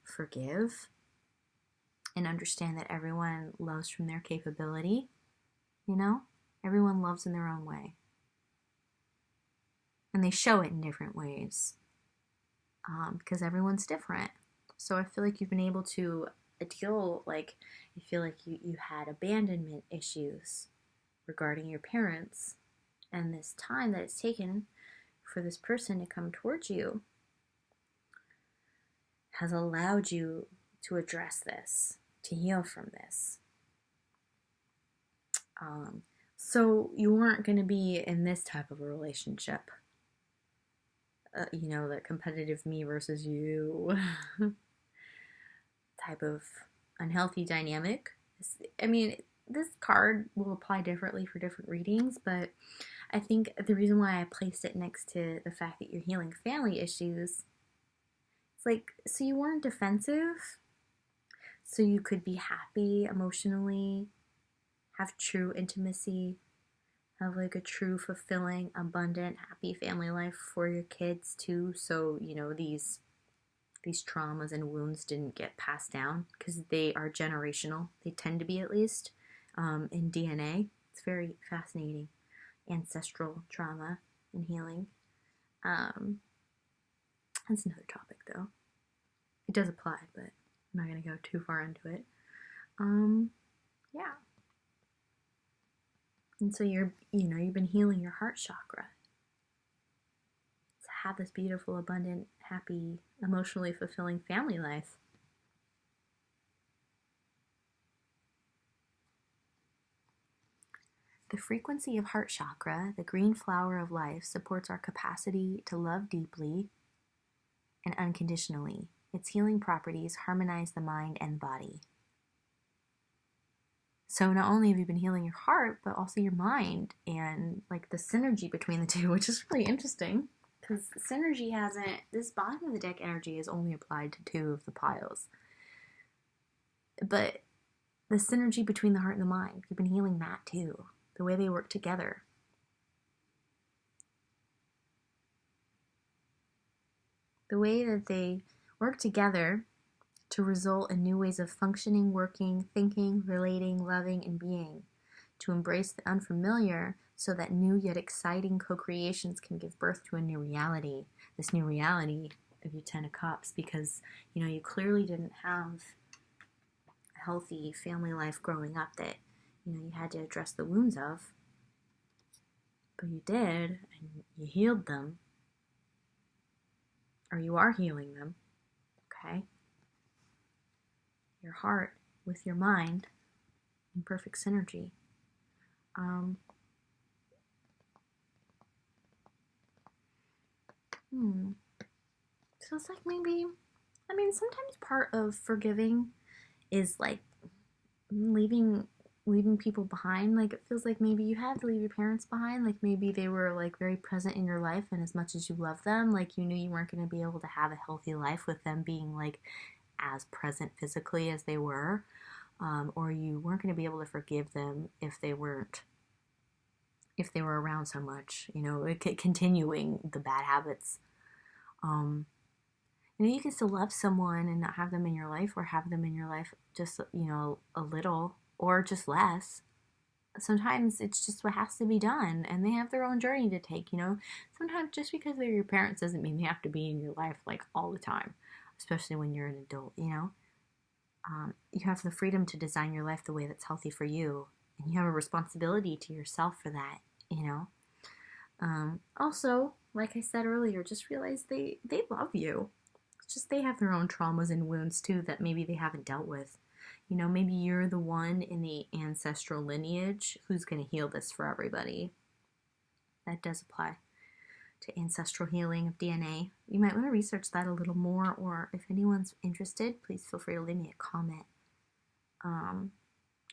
forgive and understand that everyone loves from their capability. Everyone loves in their own way, and they show it in different ways, because everyone's different. So I feel like you've been able to deal, like, I feel like you had abandonment issues regarding your parents, and this time that it's taken for this person to come towards you has allowed you to address this, to heal from this. So you weren't going to be in this type of a relationship, the competitive me versus you type of unhealthy dynamic. I mean, this card will apply differently for different readings, but I think the reason why I placed it next to the fact that you're healing family issues, it's like, so you weren't defensive, so you could be happy emotionally, have true intimacy, have like a true, fulfilling, abundant, happy family life for your kids too. So, these traumas and wounds didn't get passed down, because they are generational. They tend to be, at least, in DNA. It's very fascinating. Ancestral trauma and healing. That's another topic, though. It does apply, but I'm not going to go too far into it. Yeah. And so you've been healing your heart chakra to have this beautiful, abundant, happy, emotionally fulfilling family life. The frequency of heart chakra, the green flower of life, supports our capacity to love deeply and unconditionally. Its healing properties harmonize the mind and body. So not only have you been healing your heart, but also your mind, and like the synergy between the two, which is really interesting, because synergy this bottom of the deck energy is only applied to 2 of the piles. But the synergy between the heart and the mind, you've been healing that too, the way they work together. The way that they work together to result in new ways of functioning, working, thinking, relating, loving, and being, to embrace the unfamiliar so that new yet exciting co-creations can give birth to a new reality. This new reality of your Ten of Cups, because, you clearly didn't have a healthy family life growing up that, you had to address the wounds of. But you did, and you healed them. Or you are healing them, okay? Your heart with your mind in perfect synergy. So it's like maybe, sometimes part of forgiving is like leaving people behind. Like it feels like maybe you had to leave your parents behind. Like maybe they were like very present in your life, and as much as you love them, like you knew you weren't going to be able to have a healthy life with them being like as present physically as they were, or you weren't going to be able to forgive them if they were around so much, continuing the bad habits. You can still love someone and not have them in your life, or have them in your life just, a little or just less. Sometimes it's just what has to be done, and they have their own journey to take, Sometimes just because they're your parents doesn't mean they have to be in your life like all the time, especially when you're an adult, You have the freedom to design your life the way that's healthy for you, and you have a responsibility to yourself for that, Also, like I said earlier, just realize they love you. It's just they have their own traumas and wounds too that maybe they haven't dealt with. Maybe you're the one in the ancestral lineage who's going to heal this for everybody. That does apply to ancestral healing of DNA. You might want to research that a little more, or if anyone's interested, please feel free to leave me a comment.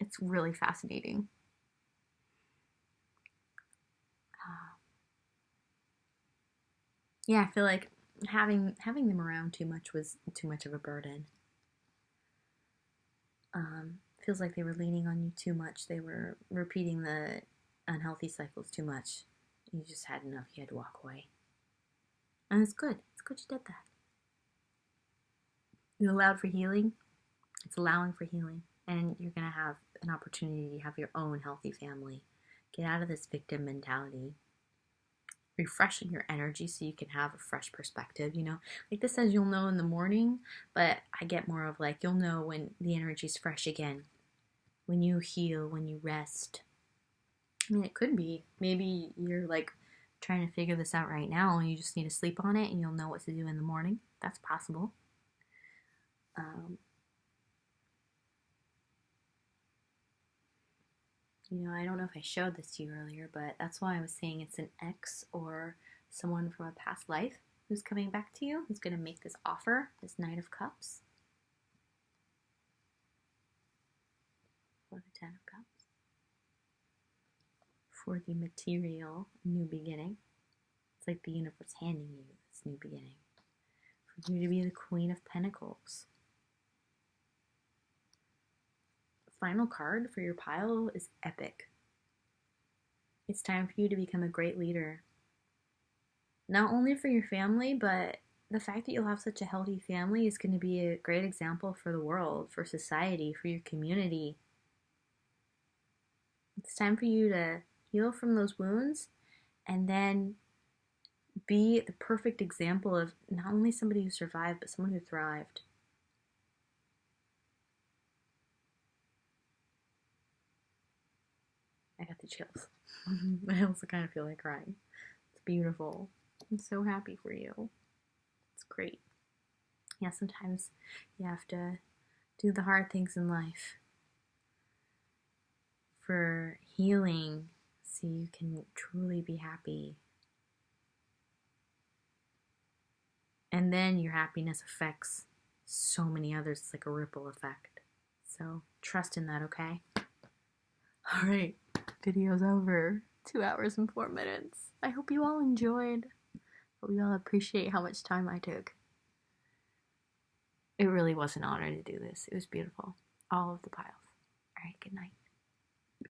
It's really fascinating. Yeah, I feel like having them around too much was too much of a burden. Feels like they were leaning on you too much. They were repeating the unhealthy cycles too much. You just had enough. You had to walk away. And it's good. It's good you did that. You allowed for healing. It's allowing for healing. And you're going to have an opportunity to have your own healthy family. Get out of this victim mentality. Refreshing your energy so you can have a fresh perspective, Like this says you'll know in the morning, but I get more of like you'll know when the energy's fresh again. When you heal, when you rest. It could be. Maybe you're like trying to figure this out right now and you just need to sleep on it and you'll know what to do in the morning. That's possible. I don't know if I showed this to you earlier, but that's why I was saying it's an ex or someone from a past life who's coming back to you, who's going to make this offer, this Knight of Cups. For the Ten of Cups. For the material new beginning. It's like the universe handing you this new beginning. For you to be the Queen of Pentacles. Final card for your pile is Epic. It's time for you to become a great leader. Not only for your family, but the fact that you'll have such a healthy family is going to be a great example for the world, for society, for your community. It's time for you to heal from those wounds and then be the perfect example of not only somebody who survived, but someone who thrived. I got the chills. I also kind of feel like crying. It's beautiful. I'm so happy for you. It's great. Yeah, sometimes you have to do the hard things in life for healing so you can truly be happy. And then your happiness affects so many others. It's like a ripple effect. So trust in that, okay? All right. Video's over. 2 hours and 4 minutes. I hope you all enjoyed. Hope you all appreciate how much time I took. It really was an honor to do this. It was beautiful. All of the piles. All right, good night.